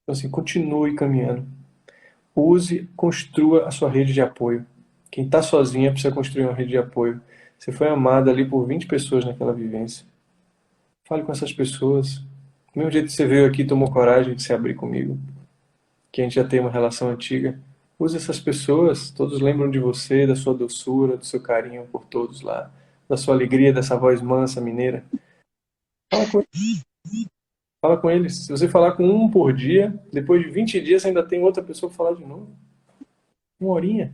Então, assim, continue caminhando. Use, construa a sua rede de apoio. Quem está sozinha precisa construir uma rede de apoio. Você foi amada ali por 20 pessoas naquela vivência. Fale com essas pessoas. Do mesmo jeito que você veio aqui e tomou coragem de se abrir comigo, que a gente já tem uma relação antiga. Use essas pessoas, todos lembram de você, da sua doçura, do seu carinho por todos lá, da sua alegria, dessa voz mansa, mineira. Fala com eles. Fala com eles. Se você falar com um por dia, depois de 20 dias você ainda tem outra pessoa para falar de novo. Uma horinha.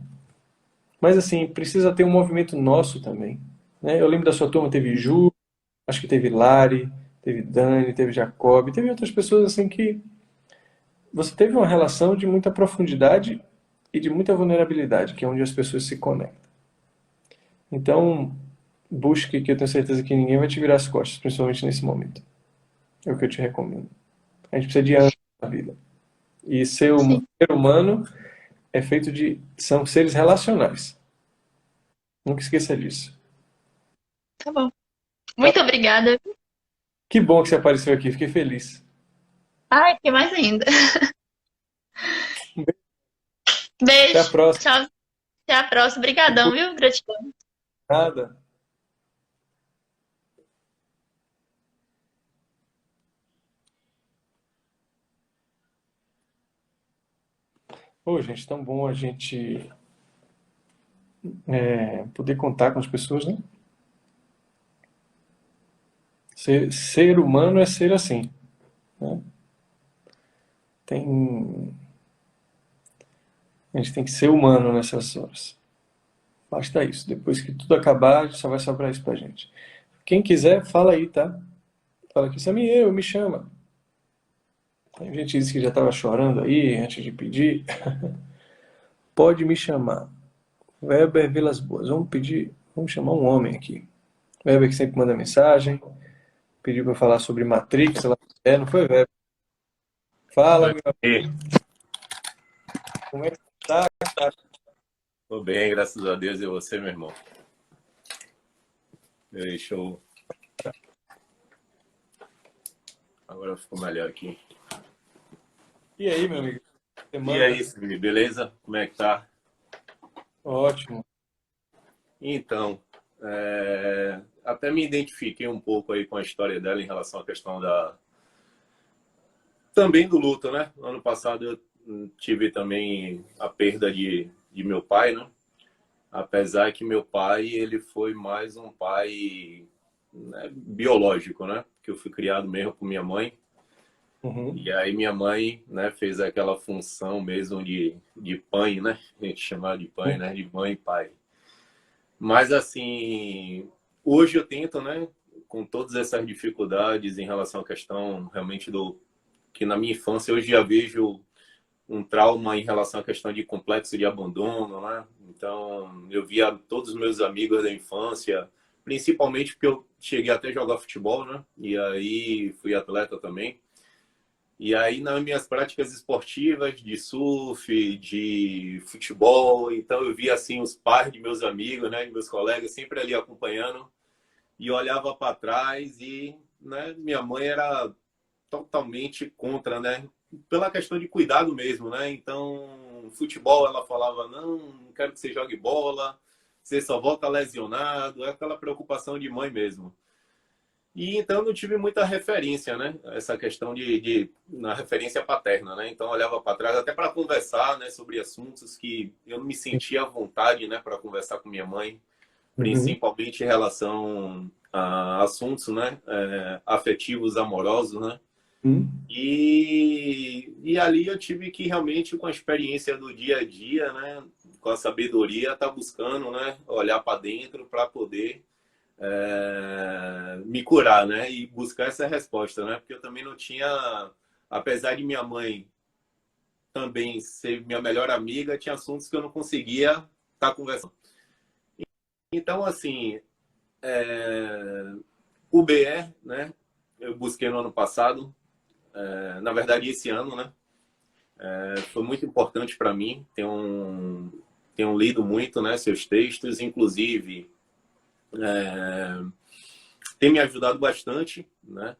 Mas assim, precisa ter um movimento nosso também, né? Eu lembro da sua turma, teve Ju, acho que teve Lari, teve Dani, teve Jacob, teve outras pessoas assim que você teve uma relação de muita profundidade e de muita vulnerabilidade, que é onde as pessoas se conectam. Então, busque, que eu tenho certeza que ninguém vai te virar as costas, principalmente nesse momento. É o que eu te recomendo. A gente precisa de anos na vida. E ser Sim, ser humano é feito de... são seres relacionais. Nunca esqueça disso. tá bom. Muito obrigada. Que bom que você apareceu aqui, fiquei feliz. Ai, que mais ainda. Até a Beijo. próxima. Tchau. Até a próxima. Obrigadão, viu? Gratidão. Nada. Pô, gente, tão bom a gente poder contar com as pessoas, né? Ser humano é ser assim, né? Tem, a gente tem que ser humano nessas horas. Basta isso. Depois que tudo acabar, só vai sobrar isso pra gente. Quem quiser, fala aí, tá? Fala aqui, Samir, me chama. Tem gente que disse que já estava chorando aí antes de pedir. Pode me chamar. Weber Vilas Boas. Vamos pedir, vamos chamar um homem aqui. Weber que sempre manda mensagem. Pediu para falar sobre Matrix. Ela... não foi, Weber? Fala, meu amigo. Como é que tá? Tô bem, graças a Deus. E você, meu irmão? Deixa eu... Agora ficou melhor aqui. E aí, meu amigo? E aí, Silvio, beleza? Como é que tá? Ótimo. Então, até me identifiquei um pouco aí com a história dela em relação à questão também do luto, né? Ano passado eu tive também a perda de meu pai, né? Apesar que meu pai, ele foi mais um pai, né, biológico, né? Que eu fui criado mesmo por minha mãe. Uhum. E aí minha mãe, né, fez aquela função mesmo de pai, né? A gente chamava de pai, né? De mãe e pai. Mas assim, hoje eu tento, né, com todas essas dificuldades em relação à questão realmente do que na minha infância eu já vejo um trauma em relação à questão de complexo de abandono, né? Então, eu via todos os meus amigos da infância, principalmente porque eu cheguei até a jogar futebol, né? E aí fui atleta também. E aí, nas minhas práticas esportivas, de surf, de futebol, então eu via assim os pais de meus amigos, né, de meus colegas, sempre ali acompanhando, e olhava para trás e, né, minha mãe era totalmente contra, né, pela questão de cuidado mesmo, né? Então, futebol, ela falava, não quero que você jogue bola, você só volta lesionado, é aquela preocupação de mãe mesmo. E então não tive muita referência, né? Essa questão na referência paterna, né? Então olhava para trás até para conversar, né, sobre assuntos que eu não me sentia à vontade, né, para conversar com minha mãe, Uhum. principalmente em relação a assuntos, né, afetivos, amorosos, né? Uhum. E ali eu tive que realmente, com a experiência do dia a dia, né, com a sabedoria, estar buscando, né, olhar para dentro para poder me curar, né? E buscar essa resposta, né? Porque eu também não tinha, apesar de minha mãe também ser minha melhor amiga, tinha assuntos que eu não conseguia estar conversando. Então, assim, o BR, né? Eu busquei no ano passado, na verdade esse ano, né? Foi muito importante para mim. Tenho lido muito, né? Seus textos, inclusive tem me ajudado bastante, né?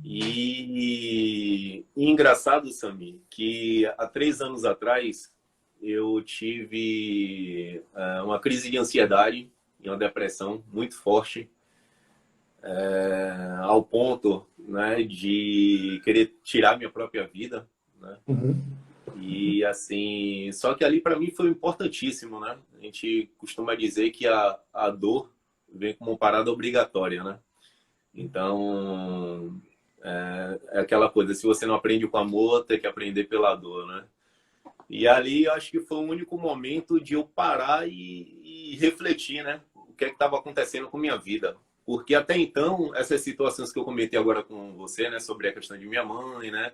E engraçado, Sami, que há 3 anos atrás eu tive uma crise de ansiedade e uma depressão muito forte, ao ponto, né, de querer tirar minha própria vida, né? Uhum. E assim, só que ali para mim foi importantíssimo, né? A gente costuma dizer que a dor vem como parada obrigatória, né? Então, é aquela coisa, se você não aprende com amor, tem que aprender pela dor, né? E ali eu acho que foi o único momento de eu parar e refletir, né? O que é que estava acontecendo com minha vida. Porque até então, essas situações que eu comentei agora com você, né? Sobre a questão de minha mãe, né?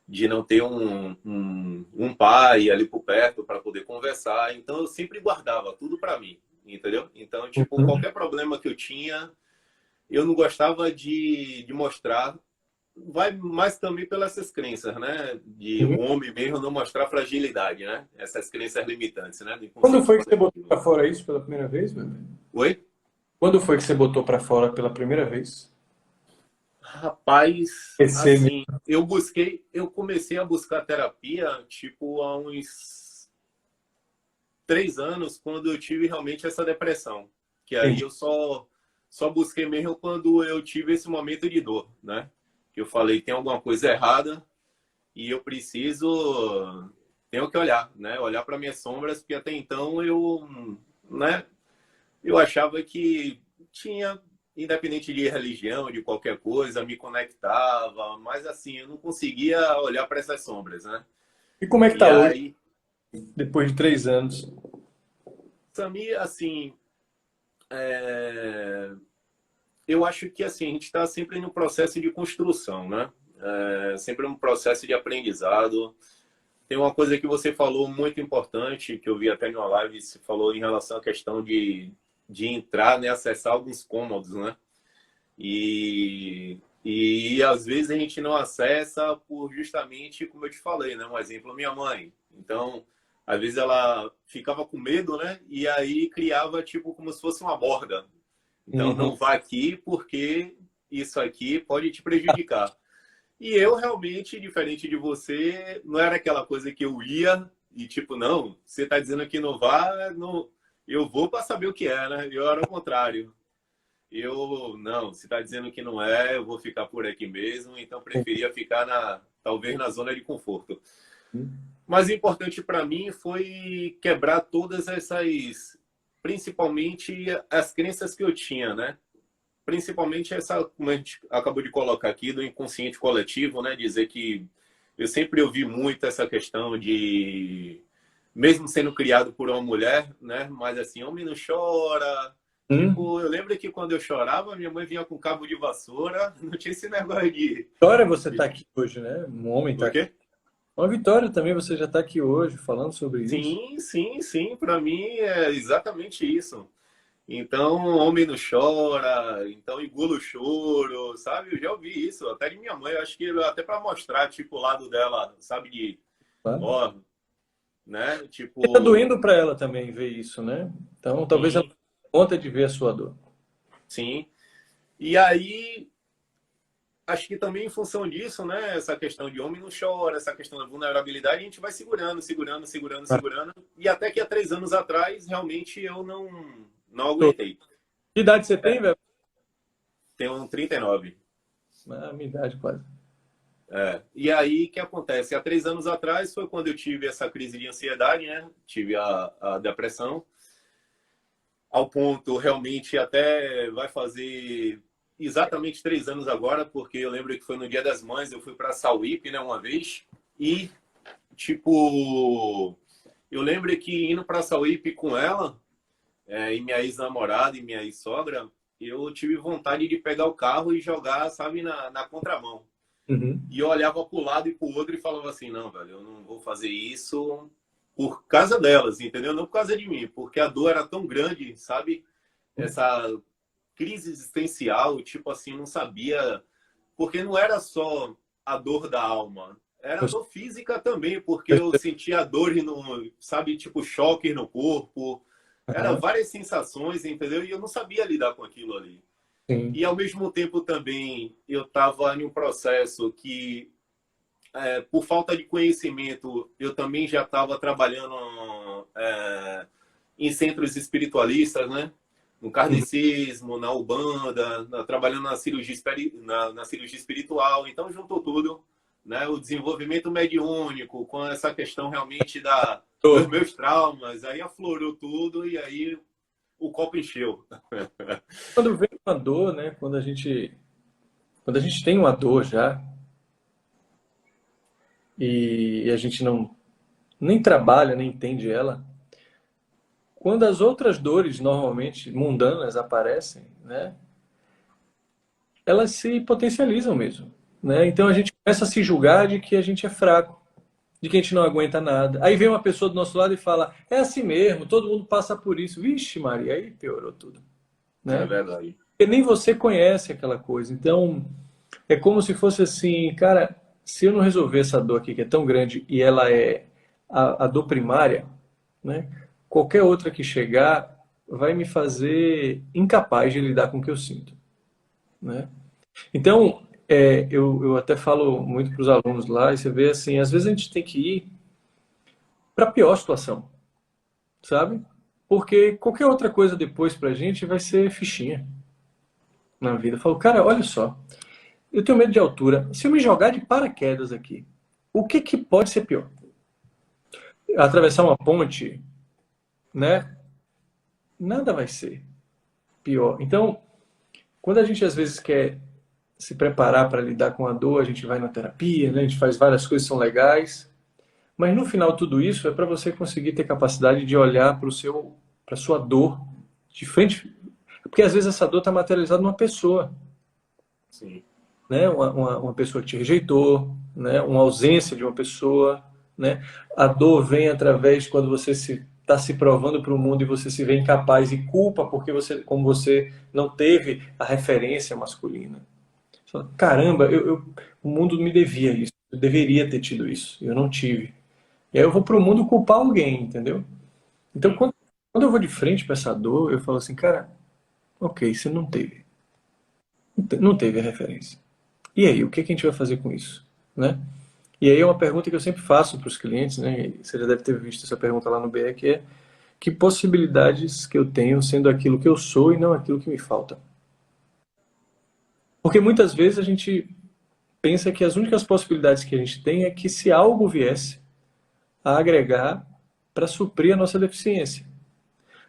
De não ter um pai ali por perto para poder conversar. Então, eu sempre guardava tudo para mim, entendeu? Então, tipo, Uhum. qualquer problema que eu tinha, eu não gostava de mostrar. Vai mais também pelas essas crenças, né? De o Uhum. homem mesmo não mostrar fragilidade, né? Essas crenças limitantes, né? Do Quando inconsciente foi que você botou coletivo. para fora isso pela primeira vez, meu bem? Oi? Quando foi que você botou para fora pela primeira vez? Rapaz, Esse mesmo. assim, eu comecei a buscar terapia, tipo, há uns 3 anos, quando eu tive realmente essa depressão. Que aí Entendi. eu só busquei mesmo quando eu tive esse momento de dor, né? Que eu falei, tem alguma coisa errada, e eu tenho que olhar, né? Olhar para minhas sombras, porque até então né? Eu achava que tinha, independente de religião, de qualquer coisa, me conectava, mas assim, eu não conseguia olhar para essas sombras, né? E como é que E tá hoje, aí, depois de 3 anos? Samir, assim, eu acho que assim, a gente está sempre no processo de construção, né? Sempre um processo de aprendizado. Tem uma coisa que você falou muito importante, que eu vi até em uma live, você falou em relação à questão de entrar, né, acessar alguns cômodos, né? E às vezes a gente não acessa por justamente, como eu te falei, né? Um exemplo, minha mãe. Então, às vezes ela ficava com medo, né? E aí criava, tipo, como se fosse uma borda. Então, Uhum. não vá aqui porque isso aqui pode te prejudicar. E eu realmente, diferente de você, não era aquela coisa que eu ia e tipo, não, você tá dizendo que não vá, não, eu vou para saber o que é, né? Eu era o contrário. Eu, não, se tá dizendo que não é, eu vou ficar por aqui mesmo, então preferia ficar talvez na zona de conforto. Mas o importante para mim foi quebrar todas essas, principalmente as crenças que eu tinha, né? principalmente essa, como a gente acabou de colocar aqui, do inconsciente coletivo, né? Dizer que eu sempre ouvi muito essa questão de, mesmo sendo criado por uma mulher, né? Mas assim, homem não chora. Tipo, eu lembro que quando eu chorava, minha mãe vinha com cabo de vassoura, não tinha esse negócio de... Vitória, você está aqui hoje, né? Um homem está Por aqui. quê? Uma vitória também, você já está aqui hoje falando sobre isso. Sim, sim, sim. Para mim é exatamente isso. Então, homem não chora, então engula o choro, sabe? Eu já ouvi isso, até de minha mãe, acho que até para mostrar, tipo, o lado dela, sabe? De, Claro. ó, né? Tipo, Está doendo para ela também ver isso, né? Então, talvez ela sim, não dê conta de ver a sua dor. sim. E aí, acho que também em função disso, né? Essa questão de homem não chora, essa questão da vulnerabilidade, a gente vai segurando, segurando, segurando, segurando. E até que há 3 anos atrás, realmente, eu não aguentei. Que idade você tem, velho? Tenho 39. A minha idade quase. E aí, o que acontece? Há 3 anos atrás foi quando eu tive essa crise de ansiedade, né? Tive a depressão, ao ponto realmente até vai fazer exatamente 3 anos agora, porque eu lembro que foi no Dia das Mães, eu fui para a Sauípe, né, uma vez, e, tipo, eu lembro que indo para a Sauípe com ela, e minha ex-namorada e minha ex-sogra, eu tive vontade de pegar o carro e jogar, sabe, na contramão. Uhum. E eu olhava para o lado e para o outro e falava assim, não, velho, eu não vou fazer isso por causa delas, entendeu? Não por causa de mim, porque a dor era tão grande, sabe? Essa crise existencial, tipo assim, não sabia... Porque não era só a dor da alma, era a dor física também, porque eu sentia dor, sabe, tipo choque no corpo, era várias sensações, entendeu? E eu não sabia lidar com aquilo ali. Sim. E ao mesmo tempo também eu estava em um processo que, por falta de conhecimento, eu também já estava trabalhando em centros espiritualistas, né? No kardecismo, na Umbanda, trabalhando na cirurgia, na cirurgia espiritual. Então juntou tudo, né? O desenvolvimento mediúnico com essa questão realmente dos meus traumas. Aí aflorou tudo e aí o copo encheu. Quando vem uma dor, né? Quando a gente tem uma dor já e a gente não nem trabalha, nem entende ela, quando as outras dores normalmente mundanas aparecem, né? Elas se potencializam mesmo, né? Então a gente começa a se julgar de que a gente é fraco, de que a gente não aguenta nada. Aí vem uma pessoa do nosso lado e fala, é assim mesmo, todo mundo passa por isso. Vixe, Maria, aí piorou tudo, né? É verdade. Porque nem você conhece aquela coisa. Então, é como se fosse assim, cara, se eu não resolver essa dor aqui, que é tão grande, e ela é a dor primária, né? Qualquer outra que chegar vai me fazer incapaz de lidar com o que eu sinto, né? Então, eu até falo muito para os alunos lá, e você vê assim, às vezes a gente tem que ir para a pior situação, sabe? Porque qualquer outra coisa depois para a gente vai ser fichinha na vida. Eu falo, cara, olha só, eu tenho medo de altura. Se eu me jogar de paraquedas aqui, o que pode ser pior? Atravessar uma ponte, né? Nada vai ser pior. Então, quando a gente às vezes quer se preparar para lidar com a dor, a gente vai na terapia, né? A gente faz várias coisas que são legais, mas no final tudo isso é para você conseguir ter capacidade de olhar para sua dor de frente, porque às vezes essa dor está materializada numa pessoa, Sim. né? Uma pessoa que te rejeitou, né? Uma ausência de uma pessoa, né? A dor vem através de quando você está se provando para o mundo e você se vê incapaz e culpa porque como você não teve a referência masculina. Caramba, o mundo me devia isso. Eu deveria ter tido isso. Eu não tive. E aí eu vou pro mundo culpar alguém, entendeu? Então, quando eu vou de frente para essa dor, eu falo assim, cara, ok, você não teve. Não teve a referência. E aí, o que a gente vai fazer com isso? Né? E aí é uma pergunta que eu sempre faço para os clientes, né? Você já deve ter visto essa pergunta lá no BE, que é que possibilidades que eu tenho sendo aquilo que eu sou e não aquilo que me falta? Porque muitas vezes a gente pensa que as únicas possibilidades que a gente tem é que se algo viesse a agregar para suprir a nossa deficiência.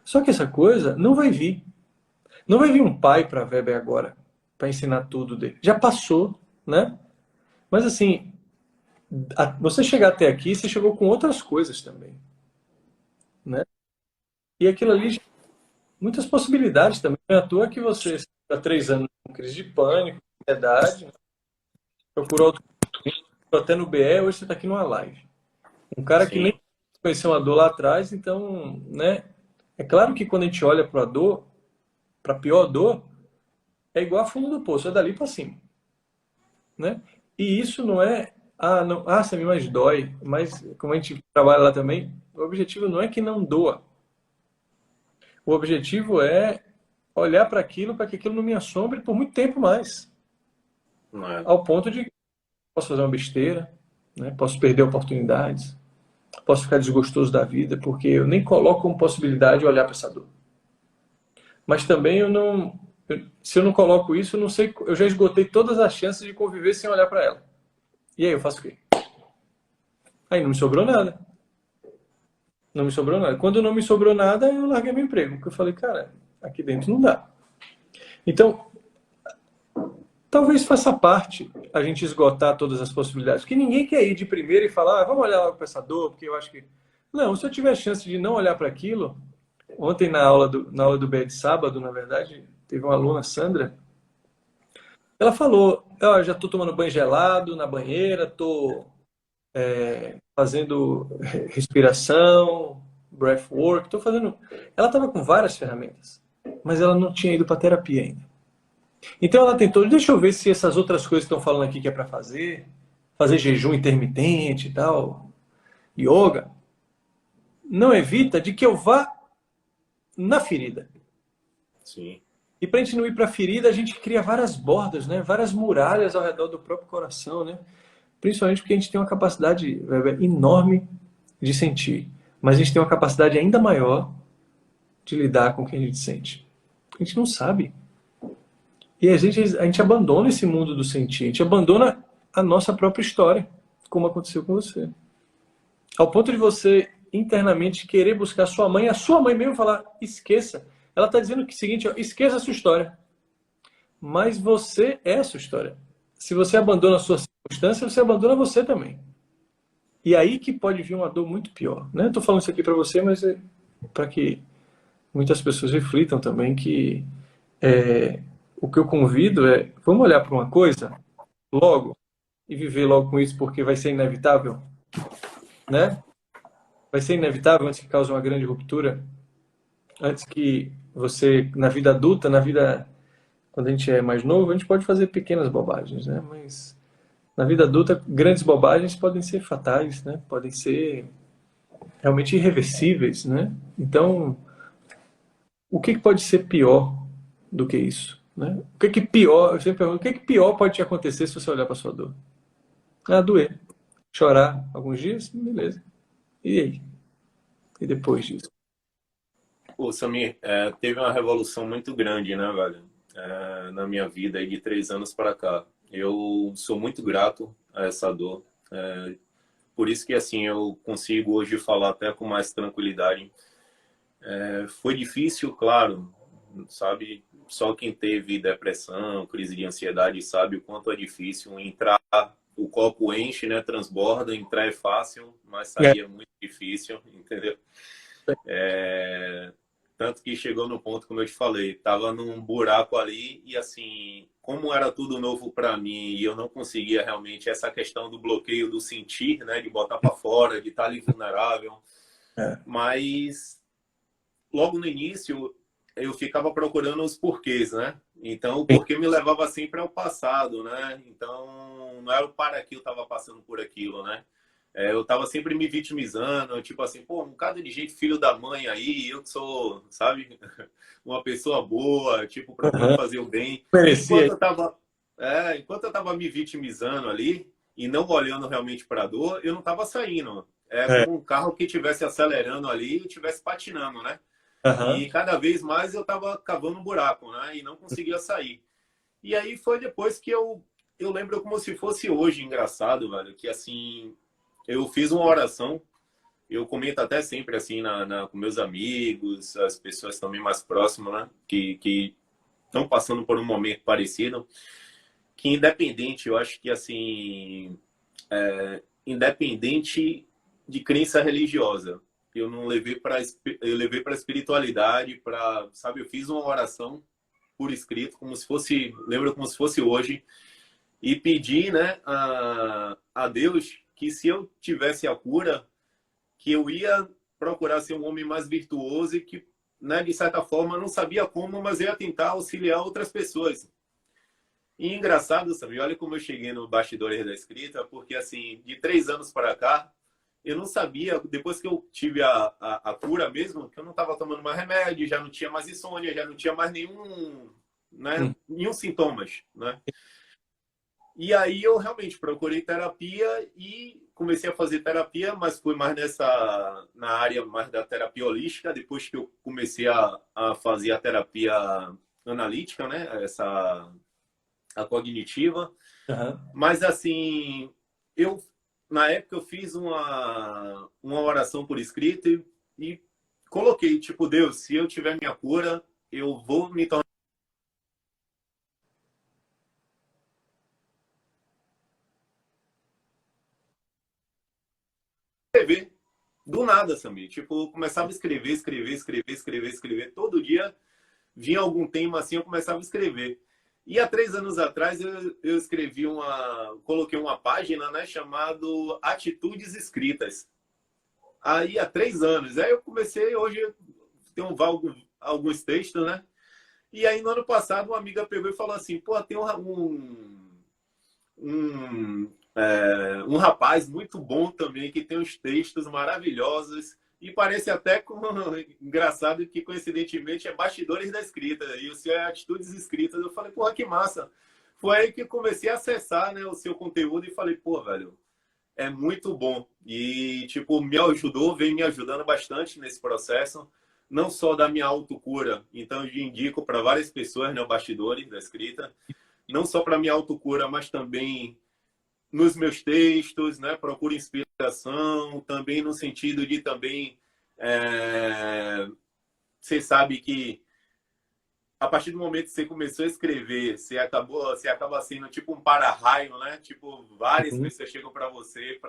Só que essa coisa não vai vir. Não vai vir um pai para Weber agora, para ensinar tudo dele. Já passou, né? Mas assim, você chegar até aqui, você chegou com outras coisas também, né? E aquilo ali, muitas possibilidades também. Não é à toa que você está 3 anos com crise de pânico, ansiedade, procurou até no BE, hoje você está aqui numa live. Um cara que Sim, nem conheceu uma dor lá atrás, então, né? É claro que quando a gente olha para a dor, para a pior dor, é igual a fundo do poço, é dali para cima, né? E isso não é, não, Samir, mas dói. Mas como a gente trabalha lá também, o objetivo não é que não doa. O objetivo é olhar para que aquilo não me assombre por muito tempo mais, não é? ao ponto de posso fazer uma besteira, né? Posso perder oportunidades, posso ficar desgostoso da vida, porque eu nem coloco como possibilidade olhar para essa dor. Mas também se eu não coloco isso, eu não sei, eu já esgotei todas as chances de conviver sem olhar para ela. E aí eu faço o quê? Aí não me sobrou nada. Não me sobrou nada. Quando não me sobrou nada, eu larguei meu emprego, porque eu falei, cara, aqui dentro não dá. Então, talvez faça parte a gente esgotar todas as possibilidades, porque ninguém quer ir de primeira e falar, vamos olhar logo para essa dor, porque eu acho que... Não, se eu tiver a chance de não olhar para aquilo, ontem na aula do BE de sábado, na verdade, teve uma aluna, Sandra, ela falou, já estou tomando banho gelado na banheira, estou fazendo respiração, breathwork, estou fazendo... Ela estava com várias ferramentas, mas ela não tinha ido para terapia ainda. Então ela tentou, deixa eu ver se essas outras coisas que estão falando aqui que é para fazer jejum intermitente e tal, yoga, não evita de que eu vá na ferida. Sim. E para a gente não ir para a ferida, a gente cria várias bordas, né? Várias muralhas ao redor do próprio coração, né? Principalmente porque a gente tem uma capacidade enorme de sentir, mas a gente tem uma capacidade ainda maior de lidar com o que a gente sente. A gente não sabe. E a gente abandona esse mundo do sentir, a gente abandona a nossa própria história, como aconteceu com você. Ao ponto de você internamente querer buscar sua mãe, a sua mãe mesmo falar, esqueça. Ela está dizendo que é o seguinte, esqueça a sua história. Mas você é a sua história. Se você abandona a sua circunstância, você abandona você também. E aí que pode vir uma dor muito pior. Né? Estou falando isso aqui para você, mas é para que muitas pessoas reflitam também que o que eu convido é, vamos olhar para uma coisa logo e viver logo com isso, porque vai ser inevitável, né? Vai ser inevitável antes que cause uma grande ruptura, antes que você, na vida adulta, quando a gente é mais novo, a gente pode fazer pequenas bobagens, né? Mas na vida adulta, grandes bobagens podem ser fatais, né? Podem ser realmente irreversíveis, né? Então, o que pode ser pior do que isso? Né? O que pior, eu sempre pergunto, o que pior pode te acontecer se você olhar para sua dor? Doer. Chorar alguns dias? Beleza. E aí? E depois disso? Pô, Samir, teve uma revolução muito grande, né, velho? Na minha vida aí de 3 anos para cá. Eu sou muito grato a essa dor. Por isso que, assim, eu consigo hoje falar até com mais tranquilidade. Foi difícil, claro, sabe? Só quem teve depressão, crise de ansiedade sabe o quanto é difícil entrar. O copo enche, né? Transborda, entrar é fácil, mas sair é muito difícil, entendeu? Tanto que chegou no ponto, como eu te falei, tava num buraco ali e assim, como era tudo novo para mim e eu não conseguia realmente essa questão do bloqueio do sentir, né? De botar para fora, de estar ali vulnerável. Mas logo no início eu ficava procurando os porquês, né? Então o porquê me levava sempre ao passado, né? Então não era o para que eu estava passando por aquilo, né? Eu estava sempre me vitimizando, tipo assim, pô, um bocado de gente filho da mãe aí, eu que sou, sabe, uma pessoa boa, tipo, procurando fazer o bem. Merecia. Enquanto eu tava me vitimizando ali e não olhando realmente para a dor, eu não estava saindo. Como um carro que estivesse acelerando ali e estivesse patinando, né? E cada vez mais eu estava cavando um buraco, né? E não conseguia sair. E aí foi depois que eu lembro como se fosse hoje, engraçado, velho, que assim, eu fiz uma oração, eu comento até sempre assim com meus amigos, as pessoas também mais próximas, né? Que estão passando por um momento parecido, que independente, eu acho que assim, independente de crença religiosa, eu não levei para eu levei para espiritualidade, para, sabe, eu fiz uma oração por escrito, como se fosse, lembro como se fosse hoje, e pedi, né, a Deus que se eu tivesse a cura, que eu ia procurar ser um homem mais virtuoso e que, né, de certa forma, eu não sabia como, mas eu ia tentar auxiliar outras pessoas. E engraçado, sabe? Olha como eu cheguei no Bastidores da Escrita, porque, assim, de 3 anos para cá, eu não sabia, depois que eu tive a cura mesmo, que eu não estava tomando mais remédio, já não tinha mais insônia, já não tinha mais nenhum, né, nenhum sintomas, né? E aí eu realmente procurei terapia e comecei a fazer terapia, mas fui mais na área mais da terapia holística, depois que eu comecei a fazer a terapia analítica, né? A cognitiva. Aham. Mas assim, na época eu fiz uma oração por escrito e coloquei, tipo, Deus, se eu tiver minha cura, eu vou me tornar escrever. Do nada, Samir. Tipo, eu começava a escrever. Todo dia vinha algum tema assim, eu começava a escrever. E há 3 anos atrás eu escrevi coloquei uma página, né, chamado Atitudes Escritas. Aí há 3 anos. Aí eu comecei, hoje tem alguns textos, né? E aí no ano passado uma amiga pegou e falou assim, pô, tem um rapaz muito bom também, que tem uns textos maravilhosos e parece até engraçado que, coincidentemente, é Bastidores da Escrita e o seu é Atitudes Escritas. Eu falei, porra, que massa. Foi aí que comecei a acessar, né, o seu conteúdo e falei, pô, velho, é muito bom. E, tipo, me ajudou, vem me ajudando bastante nesse processo, não só da minha autocura. Então, eu indico para várias pessoas, né, o Bastidores da Escrita, não só para minha autocura, mas também nos meus textos, né? Procuro inspiração, também no sentido de também você sabe que a partir do momento que você começou a escrever, você acaba sendo tipo um para-raio, né? Tipo, várias Uhum. pessoas chegam para você,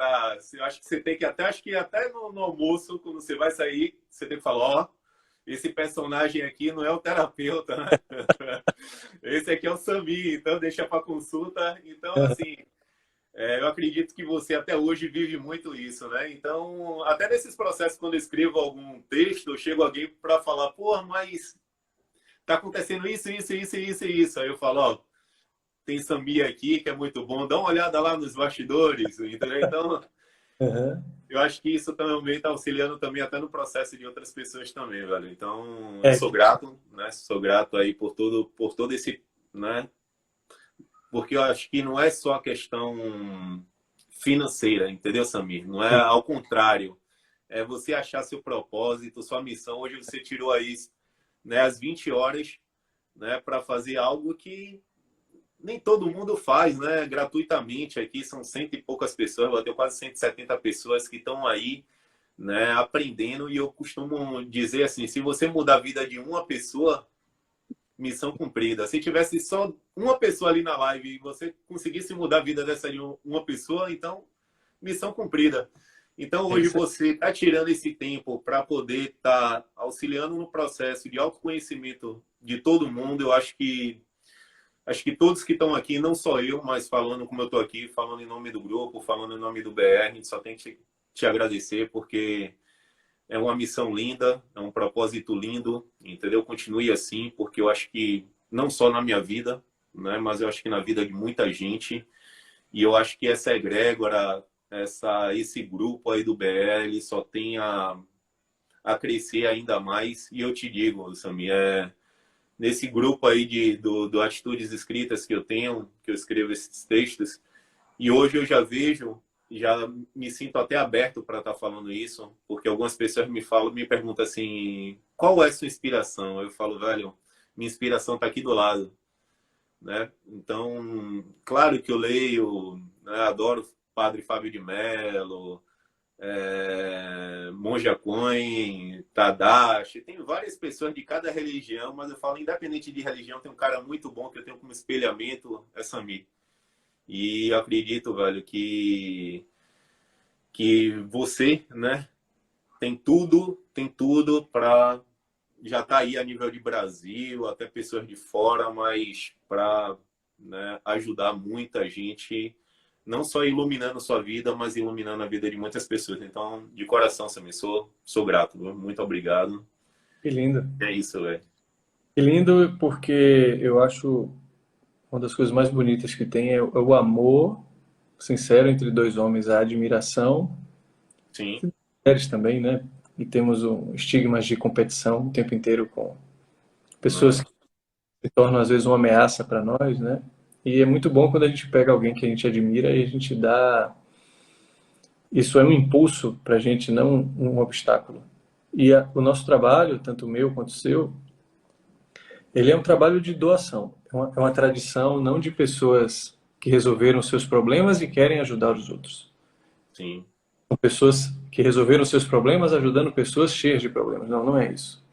eu acho que você tem que acho que até no almoço, quando você vai sair, você tem que falar, ó, esse personagem aqui não é o terapeuta, né? Esse aqui é o Samir, então deixa para consulta. Então, assim, eu acredito que você até hoje vive muito isso, né? Então, até nesses processos, quando eu escrevo algum texto, eu chego alguém para falar, pô, mas tá acontecendo isso, isso, isso, isso e isso. Aí eu falo, ó, tem Samir aqui, que é muito bom, dá uma olhada lá nos bastidores, entendeu? Então, Aham. eu acho que isso também está auxiliando também até no processo de outras pessoas também, velho. Então, eu É, sou grato, né? Sou grato aí por todo esse, né? Porque eu acho que não é só a questão financeira, entendeu, Samir? Não é ao contrário. É você achar seu propósito, sua missão. Hoje você tirou aí, né, as 20 horas, né, para fazer algo que nem todo mundo faz, né, gratuitamente. Aqui são 100 e poucas pessoas, bateu quase 170 pessoas que estão aí, né, aprendendo. E eu costumo dizer assim, se você mudar a vida de uma pessoa, missão cumprida. Se tivesse só uma pessoa ali na live e você conseguisse mudar a vida dessa de uma pessoa, então, missão cumprida. Então, é hoje isso aí. você está tirando esse tempo para poder estar auxiliando no processo de autoconhecimento de todo mundo. Eu acho que todos que estão aqui, não só eu, mas falando como eu estou aqui, falando em nome do grupo, falando em nome do BR, a gente só tem que te agradecer, porque é uma missão linda, é um propósito lindo, entendeu? Continue assim, porque eu acho que não só na minha vida, né, mas eu acho que na vida de muita gente, e eu acho que essa egrégora, esse grupo aí do BL só tem a crescer ainda mais. E eu te digo, Samir, nesse grupo aí do Atitudes Escritas que eu tenho, que eu escrevo esses textos, e hoje eu já vejo, já me sinto até aberto para estar falando isso, porque algumas pessoas me perguntam assim, qual é a sua inspiração? Eu falo, velho, minha inspiração está aqui do lado, né? Então, claro que eu leio, né, adoro o Padre Fábio de Mello, Monja Coen, Tadashi, tem várias pessoas de cada religião, mas eu falo, independente de religião, tem um cara muito bom que eu tenho como espelhamento, é Samir. E eu acredito, velho, que você, né, tem tudo para já tá aí a nível de Brasil, até pessoas de fora, mas para, né, ajudar muita gente, não só iluminando sua vida, mas iluminando a vida de muitas pessoas. Então, de coração, Samir, sou grato, viu? Muito obrigado. Que lindo. É isso, velho. Que lindo, porque eu acho uma das coisas mais bonitas que tem é o amor sincero entre dois homens, a admiração, Sim. mulheres também, né? E temos estigmas de competição o tempo inteiro com pessoas que se tornam às vezes uma ameaça para nós, né? E é muito bom quando a gente pega alguém que a gente admira e a gente dá. Isso é um impulso para a gente, não um obstáculo. E o nosso trabalho, tanto o meu quanto o seu, ele é um trabalho de doação. É uma tradição não de pessoas que resolveram seus problemas e querem ajudar os outros. Sim. São pessoas que resolveram seus problemas ajudando pessoas cheias de problemas. Não, não é isso.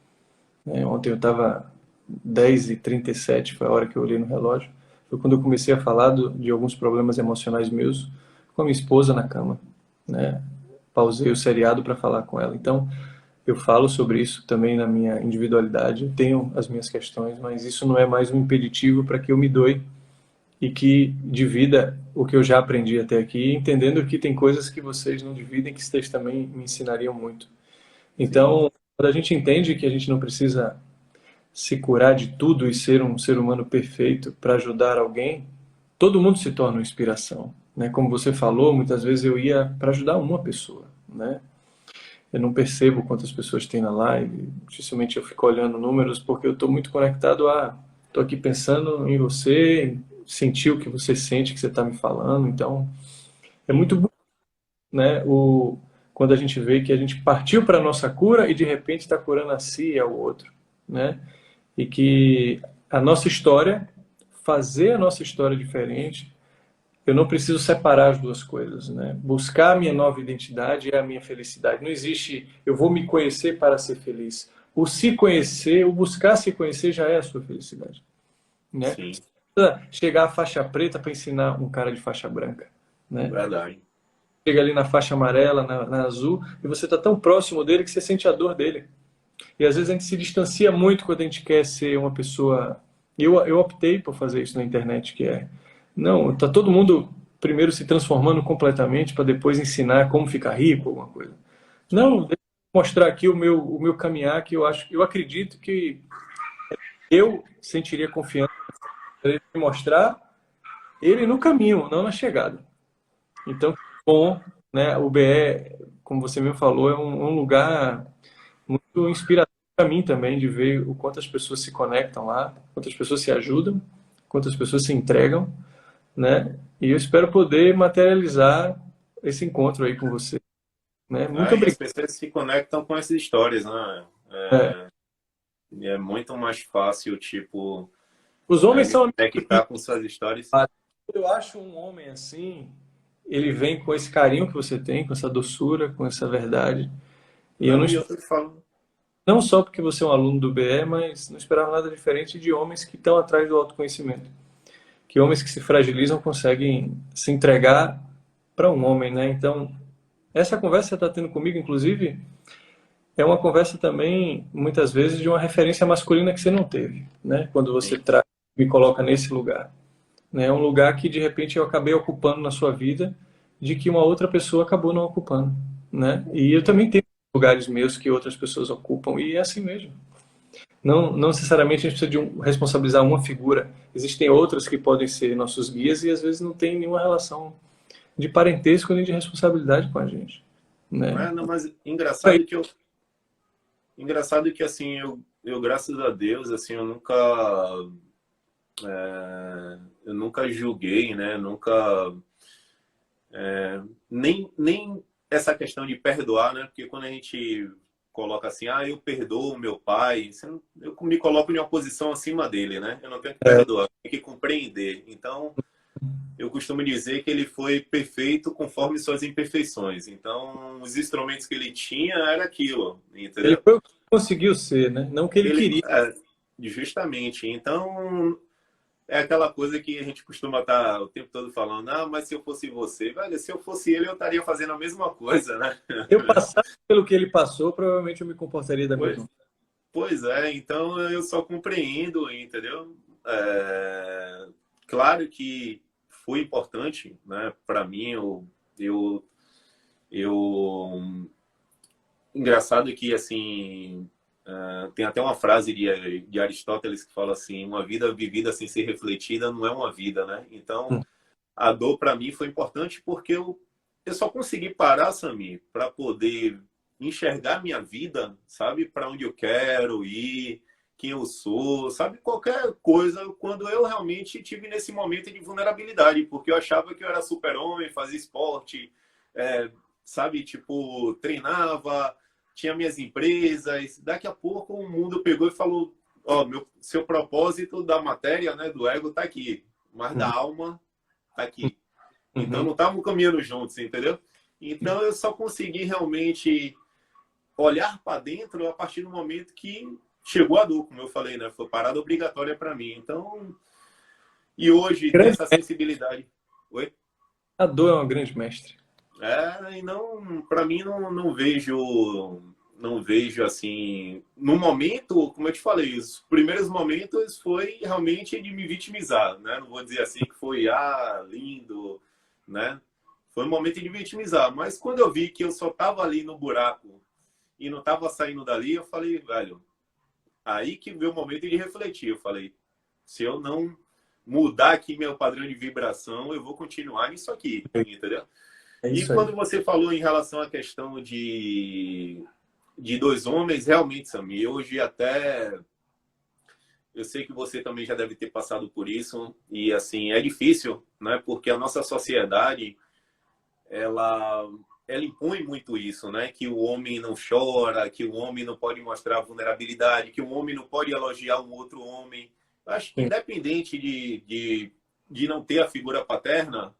Ontem eu estava 10h37, foi a hora que eu olhei no relógio. Foi quando eu comecei a falar de alguns problemas emocionais meus com a minha esposa na cama, né? Pausei o seriado para falar com ela. Então, eu falo sobre isso também na minha individualidade. Eu tenho as minhas questões, mas isso não é mais um impeditivo para que eu me doe e que divida o que eu já aprendi até aqui, entendendo que tem coisas que vocês não dividem, que vocês também me ensinariam muito. Então, quando a gente entende que a gente não precisa se curar de tudo e ser um ser humano perfeito para ajudar alguém, todo mundo se torna uma inspiração, né? Como você falou, muitas vezes eu ia para ajudar uma pessoa, né? Eu não percebo quantas pessoas tem na live, dificilmente eu fico olhando números porque eu estou muito conectado estou aqui pensando em você, em sentir o que você sente, que você está me falando. Então, é muito bom, né? Quando a gente vê que a gente partiu para a nossa cura e de repente está curando a si e ao outro, né? E que a nossa história, fazer a nossa história diferente, eu não preciso separar as duas coisas, né? Buscar a minha nova identidade é a minha felicidade. Não existe, eu vou me conhecer para ser feliz. O se conhecer, o buscar se conhecer já é a sua felicidade, né? Sim. Você precisa chegar à faixa preta para ensinar um cara de faixa branca, né? Verdade. Chega ali na faixa amarela, na azul, e você está tão próximo dele que você sente a dor dele. E às vezes a gente se distancia muito quando a gente quer ser uma pessoa. Eu optei por fazer isso na internet, que é. Não, tá todo mundo primeiro se transformando completamente para depois ensinar como ficar rico, alguma coisa. Não, deixa eu mostrar aqui o meu caminhar, que eu acredito que eu sentiria confiança em mostrar ele no caminho, não na chegada. Então, bom, né? O BE, como você mesmo falou, é um lugar muito inspirador para mim também, de ver o quanto as pessoas se conectam lá, quantas pessoas se ajudam, quantas pessoas se entregam, né? E eu espero poder materializar esse encontro aí com você, né? Muito Aí as obrigado. pessoas se conectam com essas histórias, né? É muito mais fácil, tipo, Os homens me são conectar com suas histórias. eu acho um homem assim, ele vem com esse carinho que você tem, com essa doçura, com essa verdade. E eu não, Não, e eu tô falando. não só porque você é um aluno do BE, mas não esperava nada diferente de homens que estão atrás do autoconhecimento. Que homens que se fragilizam conseguem se entregar para um homem, né? Então, essa conversa que você está tendo comigo, inclusive, é uma conversa também, muitas vezes, de uma referência masculina que você não teve, né? Quando você me coloca nesse lugar. Né? É um lugar que, de repente, eu acabei ocupando na sua vida, de que uma outra pessoa acabou não ocupando, né? E eu também tenho lugares meus que outras pessoas ocupam, e é assim mesmo. Não necessariamente a gente precisa responsabilizar uma figura. Existem outras que podem ser nossos guias e às vezes não tem nenhuma relação de parentesco nem de responsabilidade com a gente, né? Não, mas engraçado que assim, eu graças a Deus, assim, eu nunca julguei, né? Nunca nem essa questão de perdoar, né? Porque quando a gente coloca assim, eu perdoo meu pai, eu me coloco em uma posição acima dele, né? Eu não tenho que perdoar, eu tenho que compreender. Então, eu costumo dizer que ele foi perfeito conforme suas imperfeições. Então, os instrumentos que ele tinha era aquilo, Ele entendeu? foi o que conseguiu ser, né? Não o que ele Ele, queria. justamente. Então, é aquela coisa que a gente costuma estar o tempo todo falando, ah, mas se eu fosse você, velho, se eu fosse ele, eu estaria fazendo a mesma coisa, né? Se eu passasse pelo que ele passou, provavelmente eu me comportaria da Pois, mesma. pois é, então eu só compreendo, entendeu? Claro que foi importante, né? Para mim, eu engraçado que assim tem até uma frase de Aristóteles que fala assim: uma vida vivida sem ser refletida não é uma vida, né? Então a dor para mim foi importante porque eu só consegui parar, Samir, para poder enxergar minha vida, sabe? Para onde eu quero ir, quem eu sou, sabe? Qualquer coisa, quando eu realmente tive nesse momento de vulnerabilidade, porque eu achava que eu era super-homem, fazia esporte, sabe? Tipo, treinava, tinha minhas empresas. Daqui a pouco o mundo pegou e falou: ó, seu propósito da matéria, né, do ego tá aqui, mas da alma tá aqui. Então não estavam caminhando juntos, entendeu? Então eu só consegui realmente olhar para dentro a partir do momento que chegou a dor, como eu falei, né? Foi parada obrigatória para mim. Então, e hoje ter Grande essa sensibilidade. Oi? A dor é uma grande mestre. E não, para mim não vejo assim, no momento, como eu te falei, os primeiros momentos foi realmente de me vitimizar, né? Não vou dizer assim que foi lindo, né? Foi um momento de vitimizar, mas quando eu vi que eu só tava ali no buraco e não tava saindo dali, eu falei, velho, aí que veio o momento de refletir. Eu falei, se eu não mudar aqui meu padrão de vibração, eu vou continuar nisso aqui, entendeu? É E isso aí. quando você falou em relação à questão de dois homens, realmente, Samir, hoje até eu sei que você também já deve ter passado por isso e assim é difícil, né? Porque a nossa sociedade ela impõe muito isso, né? Que o homem não chora, que o homem não pode mostrar vulnerabilidade, que o homem não pode elogiar um outro homem. Eu acho que Sim. independente de não ter a figura paterna,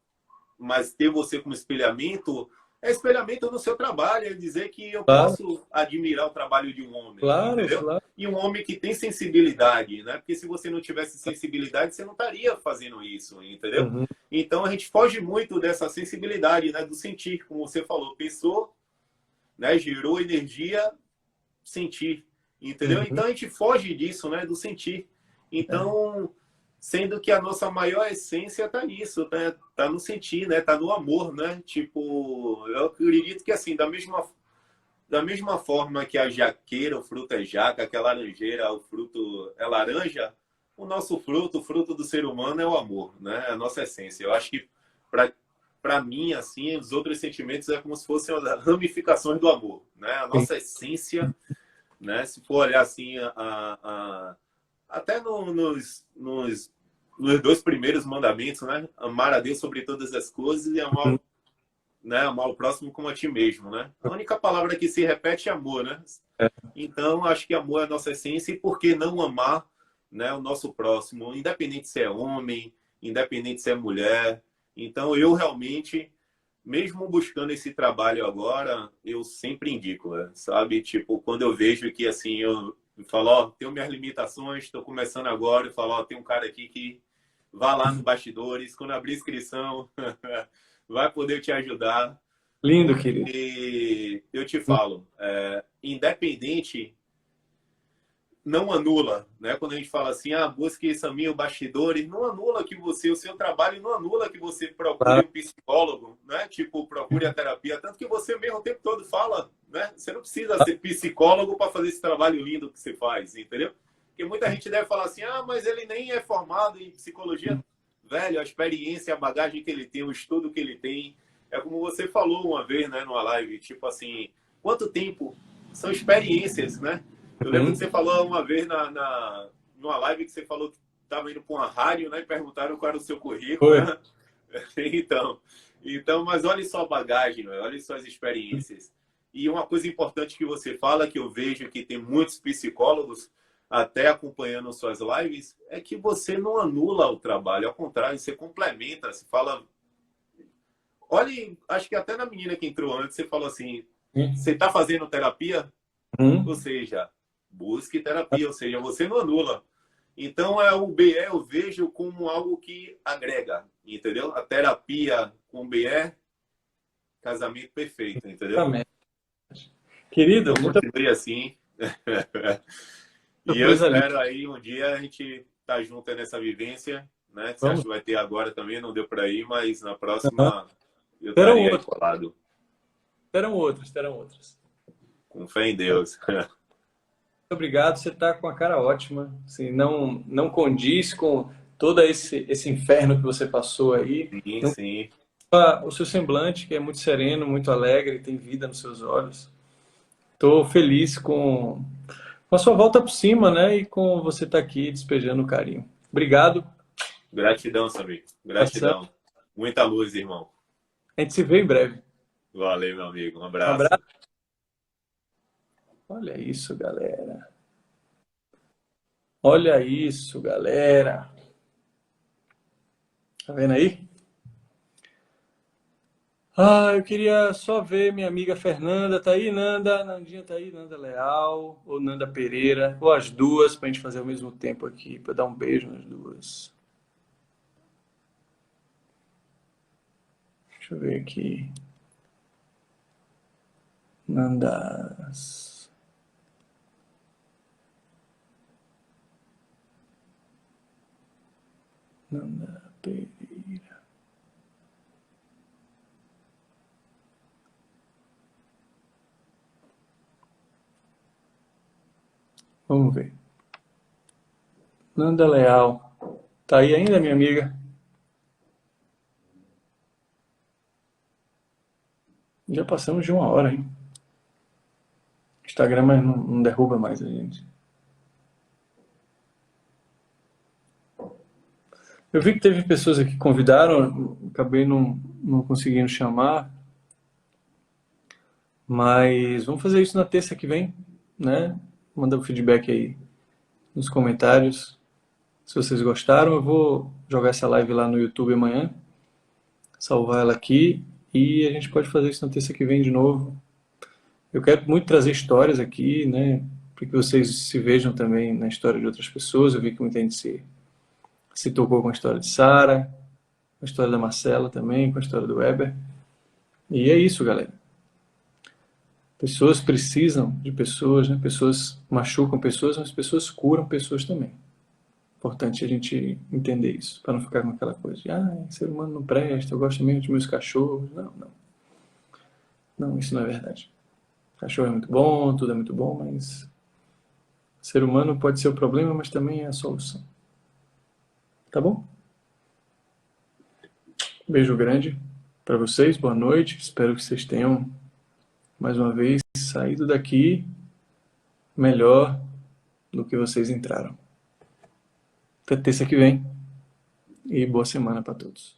mas ter você como espelhamento, é espelhamento no seu trabalho, é dizer que eu Claro, posso admirar o trabalho de um homem, claro, entendeu? claro. E um homem que tem sensibilidade, né? Porque se você não tivesse sensibilidade, você não estaria fazendo isso, entendeu? Uhum, Então a gente foge muito dessa sensibilidade, né? Do sentir, como você falou, pensou, né? Gerou energia, sentir, entendeu? uhum. Então a gente foge disso, né? Do sentir. Então, sendo que a nossa maior essência tá nisso, né? Tá no sentir, né? Tá no amor, né? Tipo, eu acredito que assim, da mesma forma que a jaqueira, o fruto é jaca, que a laranjeira, o fruto é laranja, o nosso fruto, o fruto do ser humano é o amor, né? A nossa essência. Eu acho que para mim, assim, os outros sentimentos é como se fossem as ramificações do amor, né? A nossa essência, né? Se for olhar assim, até nos dois primeiros mandamentos, né? Amar a Deus sobre todas as coisas e amar, né? Amar o próximo como a ti mesmo, né? A única palavra que se repete é amor, né? Então, acho que amor é a nossa essência e por que não amar, né, o nosso próximo, independente se é homem, independente se é mulher. Então, eu realmente, mesmo buscando esse trabalho agora, eu sempre indico, sabe? Tipo, quando eu vejo que, assim, eu falo, ó, tenho minhas limitações, estou começando agora, eu falo, ó, tem um cara aqui que vá lá no bastidores, quando abrir inscrição, vai poder te ajudar. Lindo, querido. E eu te falo, independente, não anula, né? Quando a gente fala assim, busque esse caminho, bastidores, não anula que você, o seu trabalho não anula que você procure um psicólogo, né? Tipo, procure a terapia, tanto que você mesmo o tempo todo fala, né? Você não precisa ser psicólogo para fazer esse trabalho lindo que você faz, entendeu? Porque muita gente deve falar assim, mas ele nem é formado em psicologia. Velho, a experiência, a bagagem que ele tem, o estudo que ele tem, é como você falou uma vez, né, numa live, tipo assim, quanto tempo? São experiências, né? Eu lembro que você falou uma vez numa live que você falou que estava indo para uma rádio, né? E perguntaram qual era o seu currículo, né? Então, mas olha só a bagagem, né? Olha só as experiências. E uma coisa importante que você fala, que eu vejo que tem muitos psicólogos, até acompanhando suas lives, é que você não anula o trabalho, ao contrário, você complementa, você fala. Olha, acho que até na menina que entrou antes, você falou assim: você está fazendo terapia? Ou seja, busque terapia, ou seja, você não anula. Então, o BE eu vejo como algo que agrega, entendeu? A terapia com BE, casamento perfeito, entendeu? Exatamente. Querido, Então, muita continue assim. E eu coisa ali. espero aí um dia a gente tá junto aí nessa vivência, né? Você acha Vamos. que vai ter agora também? Não deu para ir, mas na Aham. próxima eu Terão estaria aí outras, colado. terão outras, terão outras. Com fé em Deus. Muito obrigado, você está com a cara ótima. Assim, não condiz com todo esse inferno que você passou aí. Sim, Não, sim. o seu semblante, que é muito sereno, muito alegre, tem vida nos seus olhos. Estou feliz com a sua volta por cima, né? E com você estar aqui despejando carinho. Obrigado. Gratidão, Samir. Abração. Gratidão. Muita luz, irmão. A gente se vê em breve. Valeu, meu amigo. Um Um abraço. abraço. Olha isso, galera. Olha isso, galera. Tá vendo aí? Ah, eu queria só ver minha amiga Fernanda. Tá aí, Nanda? Nandinha tá aí, Nanda Leal ou Nanda Pereira, ou as duas, pra gente fazer ao mesmo tempo aqui, pra dar um beijo nas duas. Deixa eu ver aqui. Nandas. Nanda Pereira. Vamos ver. Nanda Leal. Tá aí ainda, minha amiga? Já passamos de 1 hora, hein? Instagram mas não derruba mais a gente. Eu vi que teve pessoas aqui que convidaram, acabei não conseguindo chamar, mas vamos fazer isso na terça que vem, né? Manda o feedback aí nos comentários. Se vocês gostaram, eu vou jogar essa live lá no YouTube amanhã, salvar ela aqui e a gente pode fazer isso na terça que vem de novo. Eu quero muito trazer histórias aqui, né? Para que vocês se vejam também na história de outras pessoas. Eu vi que muita gente se tocou com a história de Sara, com a história da Marcela também, com a história do Weber. E é isso, galera. Pessoas precisam de pessoas, né? Pessoas machucam pessoas, mas pessoas curam pessoas também. Importante a gente entender isso, para não ficar com aquela coisa de ser humano não presta, eu gosto mesmo de meus cachorros. Não, isso não é verdade. Cachorro é muito bom, tudo é muito bom, mas ser humano pode ser o problema, mas também é a solução. Tá bom? Beijo grande para vocês, boa noite. Espero que vocês tenham, mais uma vez, saído daqui melhor do que vocês entraram. Até terça que vem e boa semana para todos.